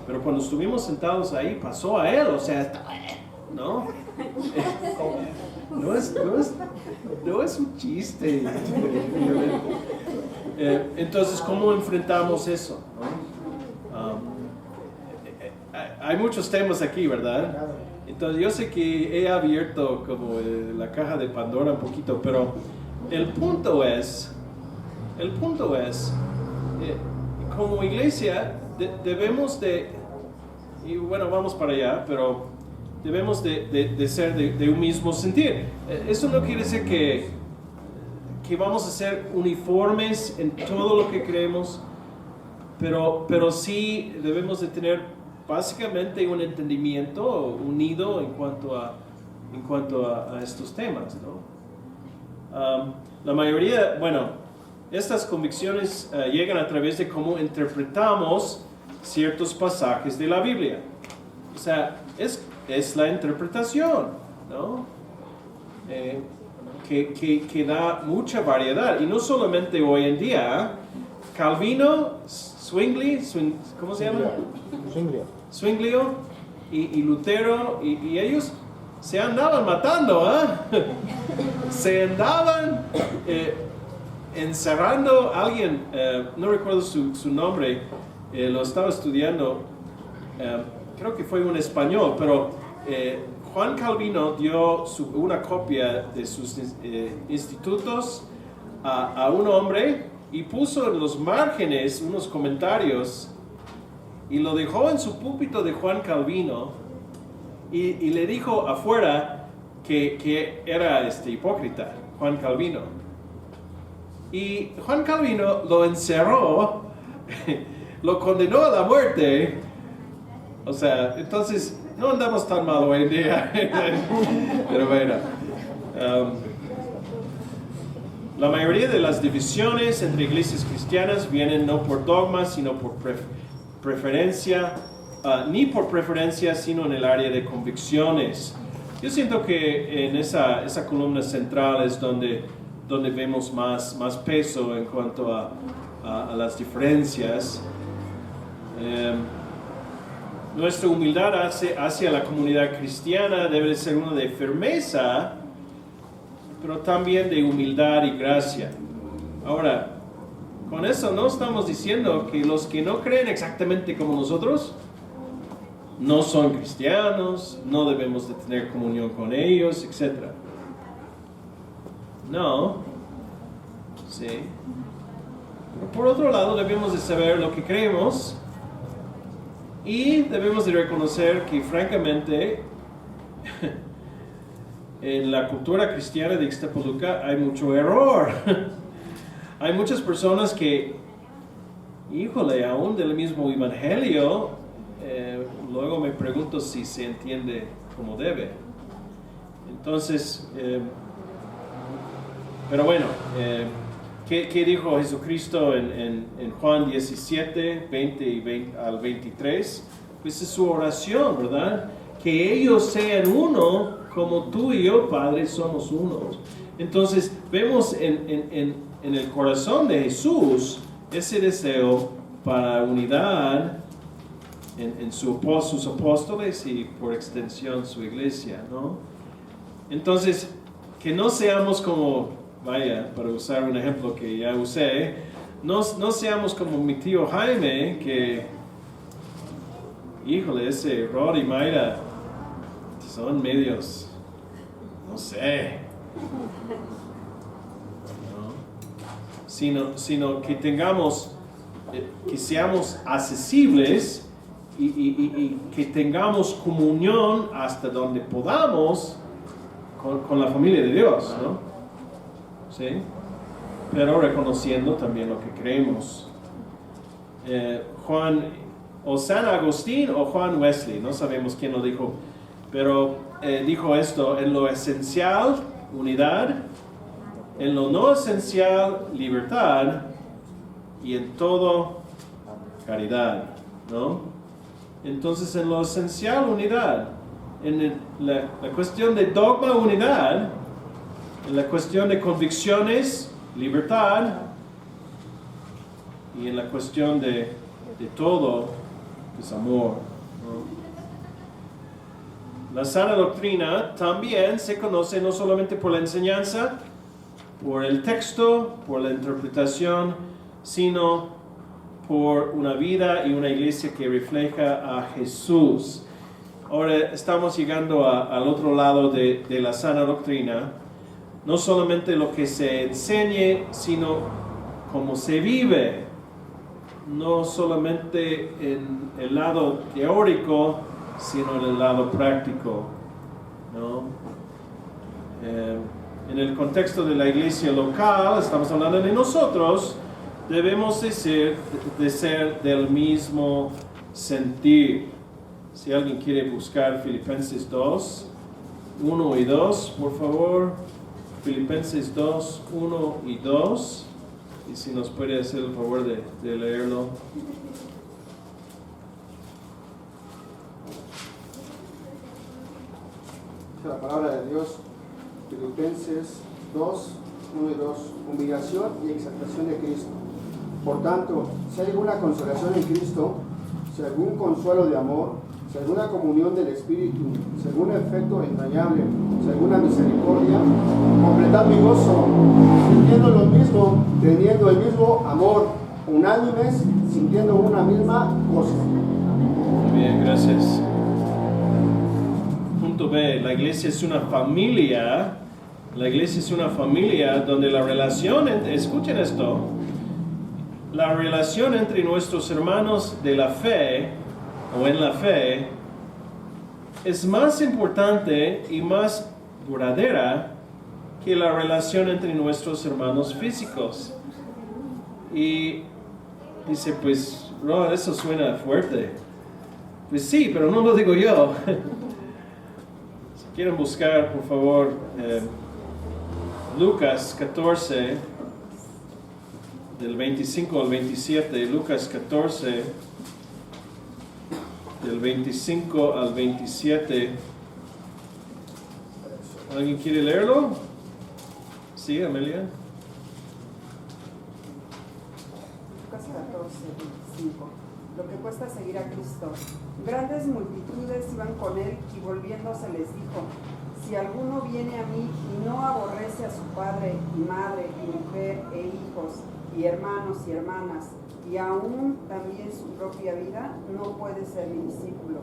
Speaker 1: pero cuando estuvimos sentados ahí pasó a él, o sea, ¿no? No es un chiste. Entonces, ¿cómo enfrentamos eso? Hay muchos temas aquí, ¿verdad? Entonces, yo sé que he abierto como la caja de Pandora un poquito, pero el punto es, como iglesia debemos de, y bueno, vamos para allá, pero debemos de ser de un mismo sentir. Eso no quiere decir que vamos a ser uniformes en todo lo que creemos, pero sí debemos de tener básicamente un entendimiento unido en cuanto a estos temas, ¿no? La mayoría, bueno, estas convicciones llegan a través de cómo interpretamos ciertos pasajes de la Biblia. O sea, es la interpretación, ¿no? Que da mucha variedad. Y no solamente hoy en día. Calvino, ¿cómo se llama? Zwinglio y Lutero, y ellos se andaban matando, ¿eh? Se andaban encerrando a alguien, no recuerdo su nombre, lo estaba estudiando, creo que fue un español, pero Juan Calvino dio una copia de sus institutos a un hombre y puso en los márgenes unos comentarios y lo dejó en su púlpito de Juan Calvino y le dijo afuera que era hipócrita, Juan Calvino. Y Juan Calvino lo encerró, lo condenó a la muerte. O sea, entonces no andamos tan mal hoy en día. Pero bueno, la mayoría de las divisiones entre iglesias cristianas vienen no por dogma, sino por preferencia, ni por preferencia, sino en el área de convicciones. Yo siento que en esa columna central es donde vemos más peso en cuanto a las diferencias. Nuestra humildad hacia la comunidad cristiana debe ser una de firmeza, pero también de humildad y gracia. Ahora, con eso no estamos diciendo que los que no creen exactamente como nosotros no son cristianos, no debemos de tener comunión con ellos, etc. No. Sí. Pero por otro lado, debemos de saber lo que creemos y debemos de reconocer que, francamente, en la cultura cristiana de Ixtapaluca hay mucho error. Hay muchas personas que, híjole, aún del mismo evangelio, luego me pregunto si se entiende como debe. Entonces, pero bueno, ¿qué dijo Jesucristo en Juan 17, 20 al 23? Pues es su oración, ¿verdad? Que ellos sean uno como tú y yo, Padre, somos uno. Entonces, vemos en el corazón de Jesús ese deseo para unidad en sus apóstoles y por extensión su iglesia, ¿no? Entonces, que no seamos como, vaya, para usar un ejemplo que ya usé, no seamos como mi tío Jaime, que, híjole, ese Rod y Mayra son medios, no sé, ¿no? Sino que tengamos, que seamos accesibles y que tengamos comunión hasta donde podamos con la familia de Dios, ¿no? ¿Sí? Pero reconociendo también lo que creemos. Juan, o San Agustín o Juan Wesley, no sabemos quién lo dijo, pero dijo esto: en lo esencial, unidad; en lo no esencial, libertad; y en todo, caridad, ¿no? Entonces, en lo esencial, unidad; en la cuestión de dogma, unidad; en la cuestión de convicciones, libertad; y en la cuestión de todo, es amor, ¿no? La sana doctrina también se conoce no solamente por la enseñanza, por el texto, por la interpretación, sino por una vida y una iglesia que refleja a Jesús. Ahora estamos llegando al otro lado de la sana doctrina. No solamente lo que se enseñe, sino cómo se vive. No solamente en el lado teórico, sino en el lado práctico, ¿no? En el contexto de la iglesia local, estamos hablando de nosotros, debemos de ser del mismo sentir. Si alguien quiere buscar Filipenses 2, 1 y 2, por favor. Filipenses 2, 1 y 2. Y si nos puede hacer el favor de leerlo.
Speaker 4: La palabra de Dios, Filipenses 2, 1 y 2. Humillación y exaltación de Cristo. Por tanto, si hay alguna consolación en Cristo, si algún consuelo de amor, si alguna comunión del Espíritu, si algún efecto entrañable, si alguna misericordia, completad mi gozo, sintiendo lo mismo, teniendo el mismo amor, unánimes, sintiendo una misma cosa.
Speaker 1: Muy bien, gracias. Punto B, la iglesia es una familia. La iglesia es una familia donde la relación, escuchen esto, la relación entre nuestros hermanos de la fe o en la fe es más importante y más duradera que la relación entre nuestros hermanos físicos. Y dice, pues, no, eso suena fuerte. Pues sí, pero no lo digo yo. Si quieren buscar, por favor, Lucas 14, del 25 al 27, Lucas 14, del 25 al 27. ¿Alguien quiere leerlo? Sí, Amelia.
Speaker 3: Lucas 14, 25. Lo que cuesta seguir a Cristo. Grandes multitudes iban con él y volviéndose les dijo: si alguno viene a mí y no aborrece a su padre y madre y mujer e hijos y hermanos y hermanas y aún también su propia vida, no puede ser mi discípulo.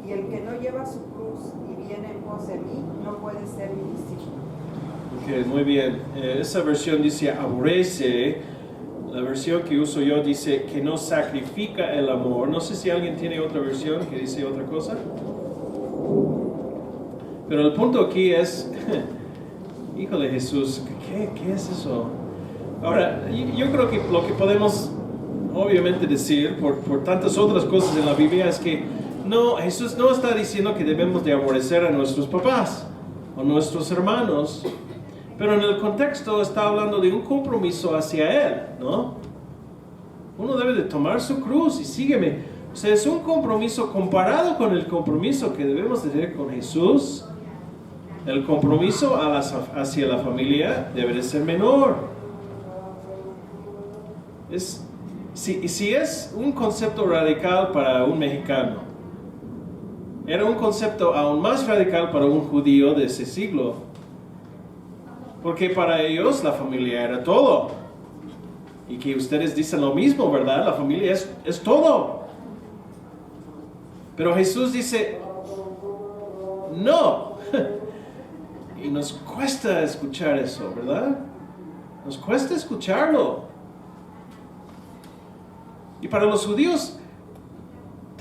Speaker 3: Y el que no lleva su cruz y viene en pos de mí, no puede ser mi discípulo.
Speaker 1: Ok, muy bien. Esa versión dice aborrece. La versión que uso yo dice que no sacrifica el amor. No sé si alguien tiene otra versión que dice otra cosa. Pero el punto aquí es, híjole Jesús, ¿qué es eso? Ahora, yo creo que lo que podemos obviamente decir por tantas otras cosas en la Biblia es que no, Jesús no está diciendo que debemos de aborrecer a nuestros papás o nuestros hermanos, pero en el contexto está hablando de un compromiso hacia Él, ¿no? Uno debe de tomar su cruz y sígueme. O sea, es un compromiso comparado con el compromiso que debemos de tener con Jesús. El compromiso hacia la familia debe de ser menor. Si es un concepto radical para un mexicano, era un concepto aún más radical para un judío de ese siglo. Porque para ellos la familia era todo. Y que ustedes dicen lo mismo, ¿verdad? La familia es todo. Pero Jesús dice, no. Y nos cuesta escuchar eso, ¿verdad? Nos cuesta escucharlo. Y para los judíos,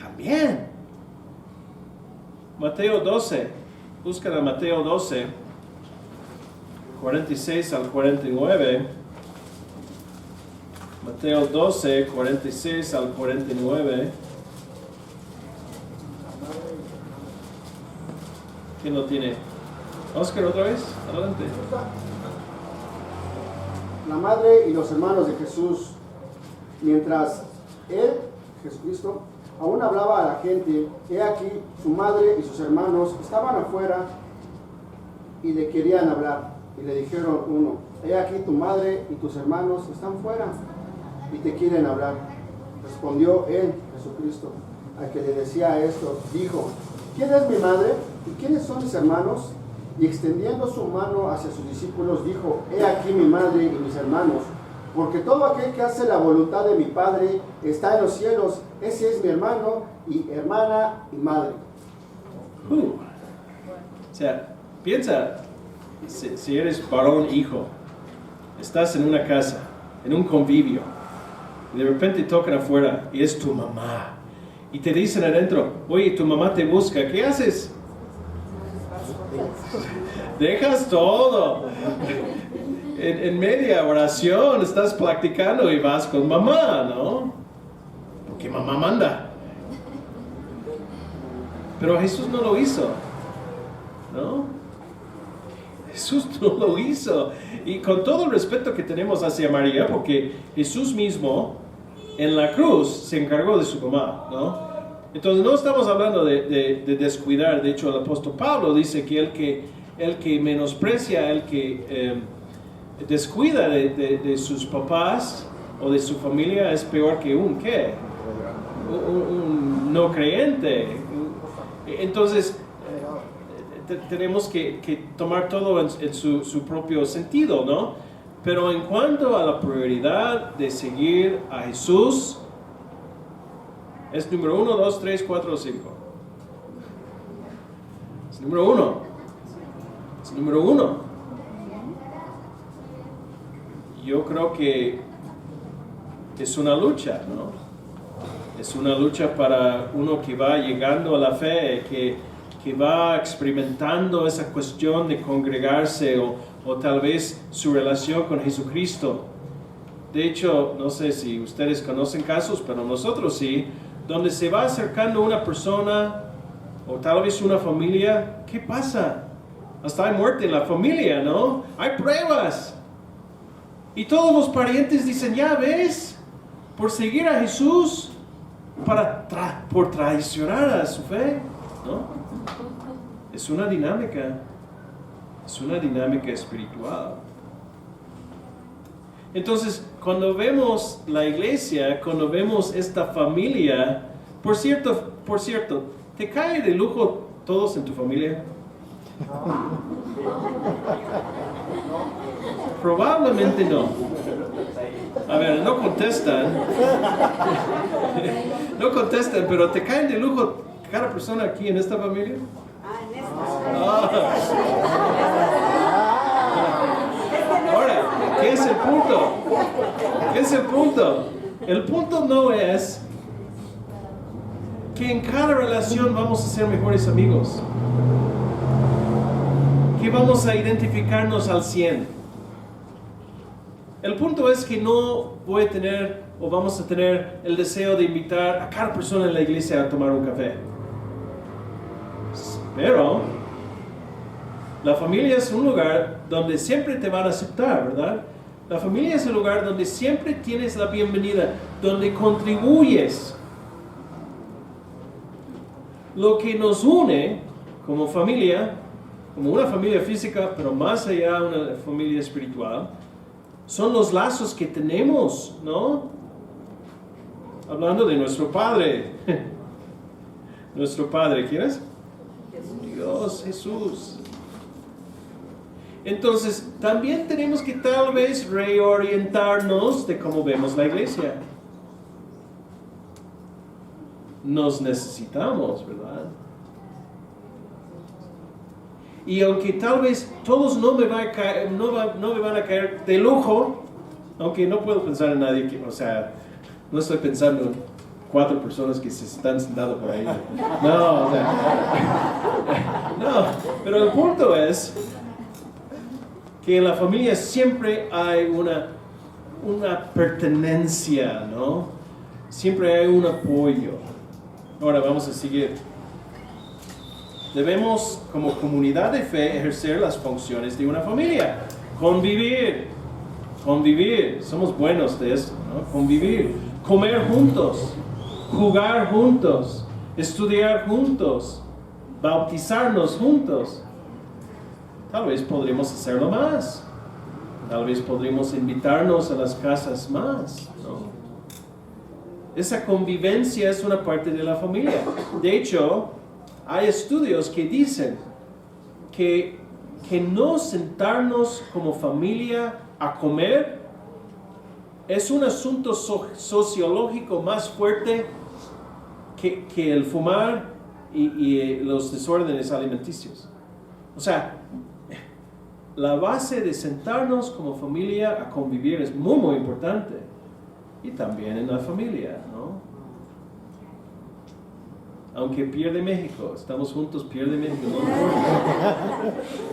Speaker 1: también. Mateo 12. Buscan a Mateo 12, 46 al 49. Mateo 12, 46 al 49. ¿Quién lo tiene? Oscar, otra vez, adelante.
Speaker 4: La madre y los hermanos de Jesús, mientras él, Jesucristo, aún hablaba a la gente, he aquí, su madre y sus hermanos estaban afuera y le querían hablar. Y le dijeron uno, he aquí tu madre y tus hermanos están fuera y te quieren hablar. Respondió él, Jesucristo, al que le decía esto, dijo: ¿quién es mi madre y quiénes son mis hermanos? Y extendiendo su mano hacia sus discípulos dijo: he aquí mi madre y mis hermanos, porque todo aquel que hace la voluntad de mi Padre está en los cielos. Ese es mi hermano y hermana y madre.
Speaker 1: O sea, piensa, si eres varón hijo, estás en una casa, en un convivio, y de repente tocan afuera y es tu mamá, y te dicen adentro: oye, tu mamá te busca, ¿qué haces? Dejas todo. En media oración estás practicando y vas con mamá, ¿no? Porque mamá manda. Pero Jesús no lo hizo, ¿no? Jesús no lo hizo. Y con todo el respeto que tenemos hacia María, porque Jesús mismo en la cruz se encargó de su mamá, ¿no? Entonces no estamos hablando de descuidar. De hecho, el apóstol Pablo dice que el que menosprecia, el que descuida de sus papás o de su familia es peor que un no creyente. Entonces tenemos que tomar todo en su propio sentido, ¿no? Pero en cuanto a la prioridad de seguir a Jesús, es número 1, 2, 3, 4 o 5. Es número 1. Es número 1. Yo creo que es una lucha, ¿no? Es una lucha para uno que va llegando a la fe, que va experimentando esa cuestión de congregarse o tal vez su relación con Jesucristo. De hecho, no sé si ustedes conocen casos, pero nosotros sí, donde se va acercando una persona o tal vez una familia. ¿Qué pasa? Hasta hay muerte en la familia, ¿no? Hay pruebas. Y todos los parientes dicen: ya ves, por seguir a Jesús, por traicionar a su fe, ¿no? Es una dinámica espiritual. Entonces, cuando vemos la iglesia, cuando vemos esta familia, por cierto, ¿te cae de lujo todos en tu familia? Probablemente no. A ver, no contestan, pero ¿te caen de lujo cada persona aquí en esta familia? Ahora, ¿qué es el punto? El punto no es que en cada relación vamos a ser mejores amigos, que vamos a identificarnos al 100. El punto es que no voy a tener o vamos a tener el deseo de invitar a cada persona en la iglesia a tomar un café. Pero la familia es un lugar donde siempre te van a aceptar, ¿verdad? La familia es el lugar donde siempre tienes la bienvenida, donde contribuyes. Lo que nos une como familia, como una familia física, pero más allá una familia espiritual, son los lazos que tenemos, ¿no? Hablando de nuestro Padre. Nuestro Padre, ¿quién es? Dios, Jesús. Entonces, también tenemos que tal vez reorientarnos de cómo vemos la iglesia. Nos necesitamos, ¿verdad? Y aunque tal vez todos no me van a caer de lujo, aunque no puedo pensar en nadie que, o sea, no estoy pensando en 4 personas que se están sentando por ahí. No, o sea, no, pero el punto es que en la familia siempre hay una pertenencia, ¿no? Siempre hay un apoyo. Ahora vamos a seguir. Debemos, como comunidad de fe, ejercer las funciones de una familia. Convivir. Somos buenos de eso, ¿no? Convivir. Comer juntos. Jugar juntos. Estudiar juntos. Bautizarnos juntos. Tal vez podremos hacerlo más. Tal vez podremos invitarnos a las casas más, ¿no? Esa convivencia es una parte de la familia. De hecho, hay estudios que dicen que no sentarnos como familia a comer es un asunto sociológico más fuerte que el fumar y los desórdenes alimenticios. O sea, la base de sentarnos como familia a convivir es muy, muy importante. Y también en la familia, ¿no? Aunque pierde México, estamos juntos, pierde México, no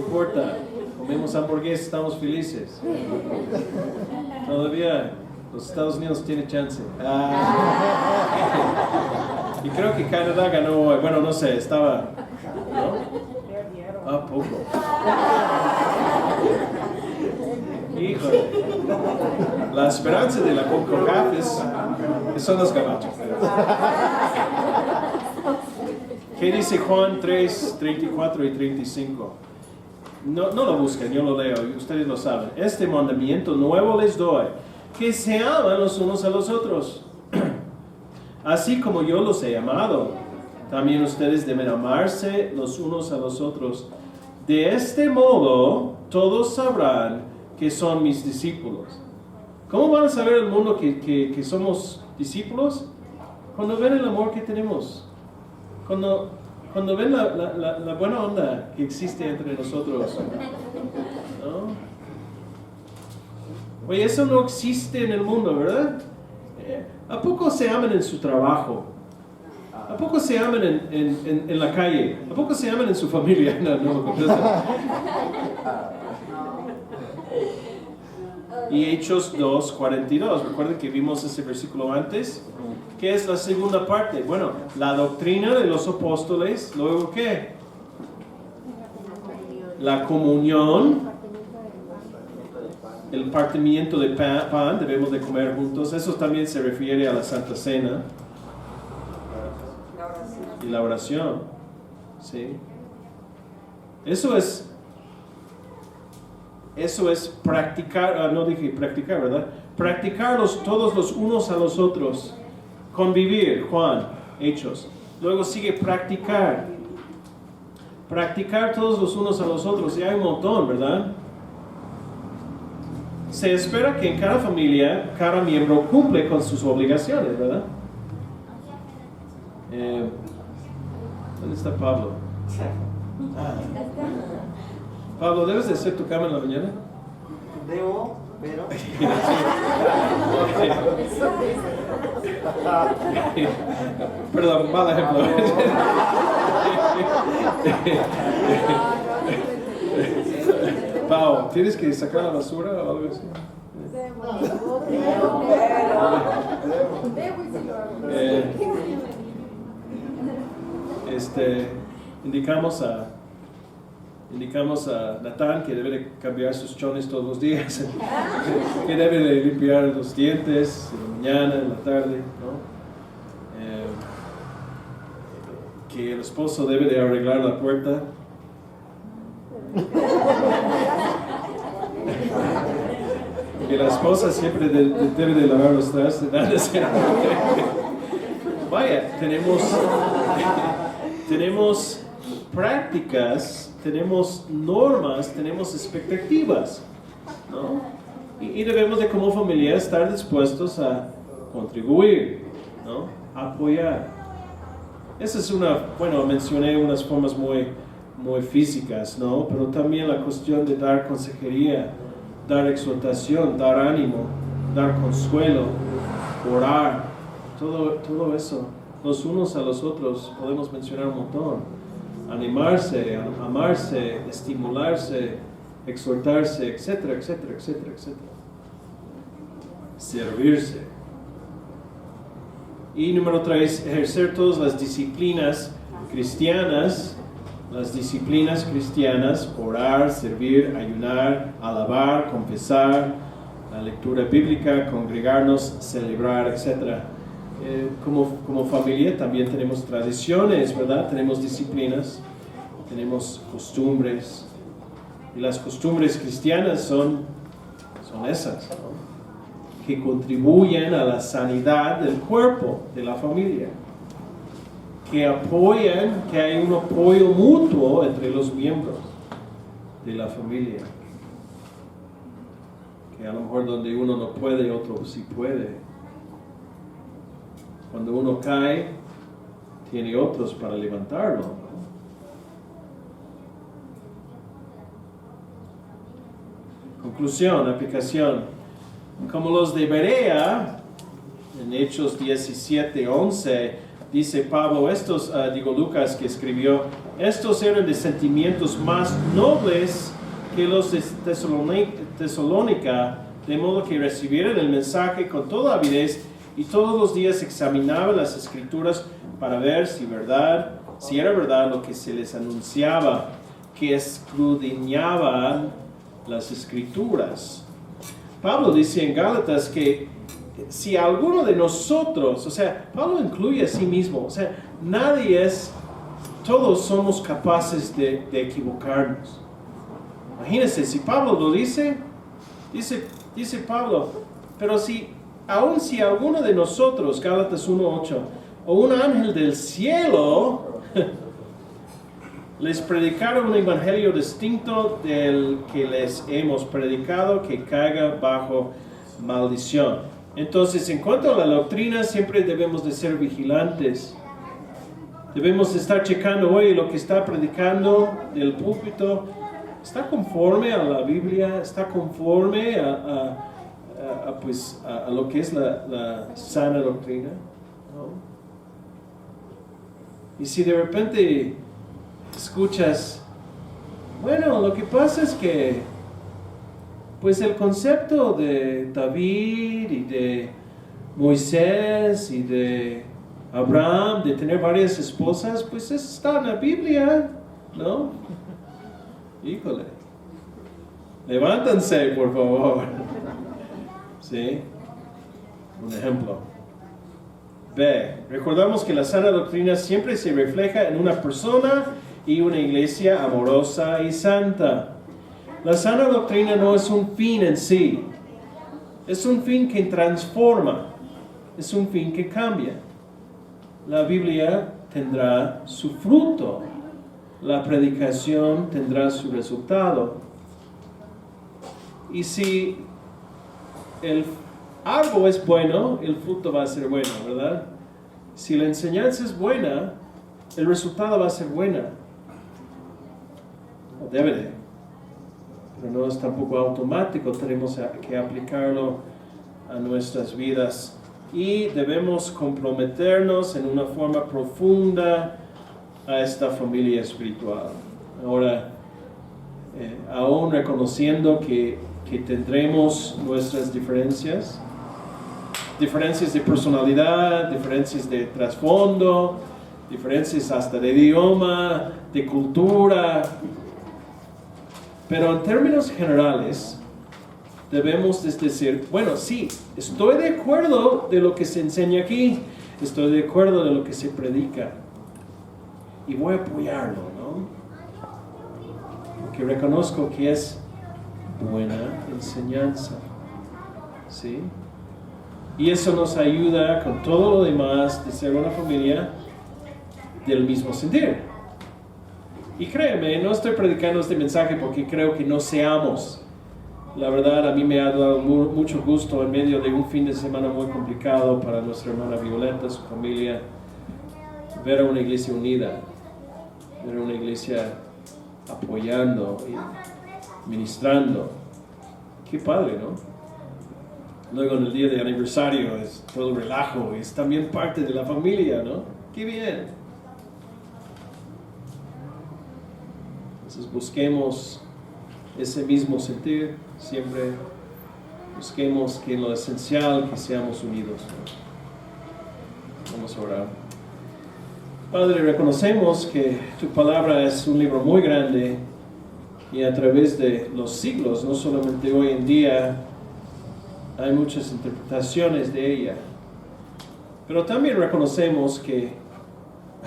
Speaker 1: importa. Comemos hamburguesas, estamos felices. Todavía los Estados Unidos tienen chance. Y creo que Canadá ganó, bueno, no sé, estaba, ¿no? Poco. Híjole. La esperanza de la CONCACAF son los gabachos. ¿Qué dice Juan 3, 34 y 35? No lo busquen, yo lo leo, y ustedes lo saben. Este mandamiento nuevo les doy, que se aman los unos a los otros. Así como yo los he amado, también ustedes deben amarse los unos a los otros. De este modo, todos sabrán que son mis discípulos. ¿Cómo van a saber el mundo que somos discípulos? Cuando ven el amor que tenemos. Cuando ven la buena onda que existe entre nosotros. ¿No? Oye, eso no existe en el mundo, ¿verdad? ¿A poco se aman en su trabajo? ¿A poco se aman en la calle? ¿A poco se aman en su familia? No. Y Hechos 2:42, recuerden que vimos ese versículo antes. ¿Qué es la segunda parte? Bueno, la doctrina de los apóstoles, luego ¿qué? La comunión, el partimiento de pan, debemos de comer juntos. Eso también se refiere a la Santa Cena. Y la oración. ¿Sí? Eso es practicar, no dije practicar, ¿verdad? Practicarlos todos los unos a los otros. Convivir, Juan, Hechos. Luego sigue practicar. Practicar todos los unos a los otros. Y hay un montón, ¿verdad? Se espera que en cada familia, cada miembro cumple con sus obligaciones, ¿verdad? ¿Dónde está Pablo? Pablo, ¿debes de hacer tu cama en la mañana?
Speaker 5: Debo, pero...
Speaker 1: Perdón, mal ejemplo. Pau, ¿tienes que sacar la basura o algo así? Indicamos a Natán que debe de cambiar sus chones todos los días, que debe de limpiar los dientes en la mañana, en la tarde, ¿no? Que el esposo debe de arreglar la puerta. Que la esposa siempre debe de lavar los trastes. Vaya, tenemos prácticas, tenemos normas, tenemos expectativas, ¿no? Y debemos de como familia estar dispuestos a contribuir, ¿no? Apoyar. Esa es mencioné unas formas muy físicas, ¿no? Pero también la cuestión de dar consejería, dar exhortación, dar ánimo, dar consuelo, orar, todo eso. Los unos a los otros podemos mencionar un montón. Animarse, amarse, estimularse, exhortarse, etcétera, etcétera, etcétera, etcétera. Servirse. Y número 3, ejercer todas las disciplinas cristianas. Las disciplinas cristianas: orar, servir, ayunar, alabar, confesar, la lectura bíblica, congregarnos, celebrar, etc. Como familia también tenemos tradiciones, ¿verdad? Tenemos disciplinas, tenemos costumbres. Y las costumbres cristianas son esas, ¿no? que contribuyen a la sanidad del cuerpo, de la familia, que apoyan, que hay un apoyo mutuo entre los miembros de la familia, que a lo mejor donde uno no puede, otro sí puede. Cuando uno cae, tiene otros para levantarlo, ¿no? Conclusión, aplicación. Como los de Berea, en Hechos 17:11, dice Pablo, Lucas que escribió, estos eran de sentimientos más nobles que los de Tesalónica, de modo que recibieron el mensaje con toda avidez y todos los días examinaban las escrituras para ver si era verdad lo que se les anunciaba, que escudriñaban las escrituras. Pablo dice en Gálatas que si alguno de nosotros, o sea, Pablo incluye a sí mismo, o sea, todos somos capaces de equivocarnos. Imagínense, si Pablo lo dice Pablo, pero aun si alguno de nosotros, Gálatas 1:8, o un ángel del cielo les predicara un evangelio distinto del que les hemos predicado, que caiga bajo maldición. Entonces, en cuanto a la doctrina, siempre debemos de ser vigilantes. Debemos de estar checando, oye, lo que está predicando del púlpito, ¿está conforme a la Biblia? ¿Está conforme a lo que es la sana doctrina? ¿No? Y si de repente escuchas, bueno, lo que pasa es que pues el concepto de David y de Moisés y de Abraham, de tener varias esposas, pues eso está en la Biblia, ¿no? Híjole, levántense, por favor. ¿Sí? Un ejemplo. B. Recordamos que la sana doctrina siempre se refleja en una persona y una iglesia amorosa y santa. La sana doctrina no es un fin en sí, es un fin que transforma, es un fin que cambia. La Biblia tendrá su fruto, la predicación tendrá su resultado. Y si el árbol es bueno, el fruto va a ser bueno, ¿verdad? Si la enseñanza es buena, el resultado va a ser buena. O debe de. Pero no es tampoco automático, tenemos que aplicarlo a nuestras vidas. Y debemos comprometernos en una forma profunda a esta familia espiritual. Ahora, aún reconociendo que tendremos nuestras diferencias de personalidad, diferencias de trasfondo, diferencias hasta de idioma, de cultura, pero en términos generales debemos decir, bueno, sí, estoy de acuerdo de lo que se enseña aquí, estoy de acuerdo de lo que se predica y voy a apoyarlo, ¿no? Porque reconozco que es buena enseñanza, ¿sí? Y eso nos ayuda con todo lo demás de ser una familia del mismo sentir. Y créeme, no estoy predicando este mensaje porque creo que no seamos. La verdad, a mí me ha dado mucho gusto en medio de un fin de semana muy complicado para nuestra hermana Violeta, su familia, ver a una iglesia unida, ver a una iglesia apoyando y ministrando. Qué padre, ¿no? Luego en el día de aniversario es todo relajo, es también parte de la familia, ¿no? Qué bien. Entonces busquemos ese mismo sentir, siempre busquemos que en lo esencial que seamos unidos, ¿no? Vamos a orar. Padre, reconocemos que tu palabra es un libro muy grande y a través de los siglos, no solamente hoy en día, hay muchas interpretaciones de ella. Pero también reconocemos que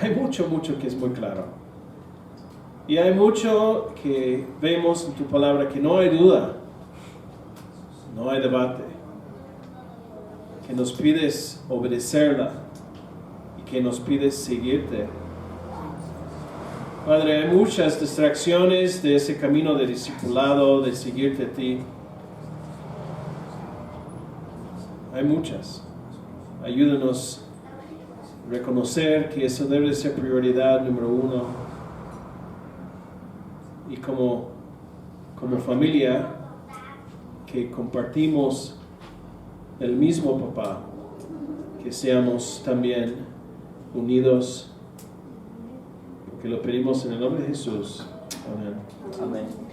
Speaker 1: hay mucho que es muy claro. Y hay mucho que vemos en tu palabra que no hay duda, no hay debate. que nos pides obedecerla y que nos pides seguirte. Padre, hay muchas distracciones de ese camino de discipulado, de seguirte a ti. Hay muchas. Ayúdanos a reconocer que eso debe ser prioridad número uno. Y como familia que compartimos el mismo papá, que seamos también unidos, porque lo pedimos en el nombre de Jesús. Amén.
Speaker 5: Amén.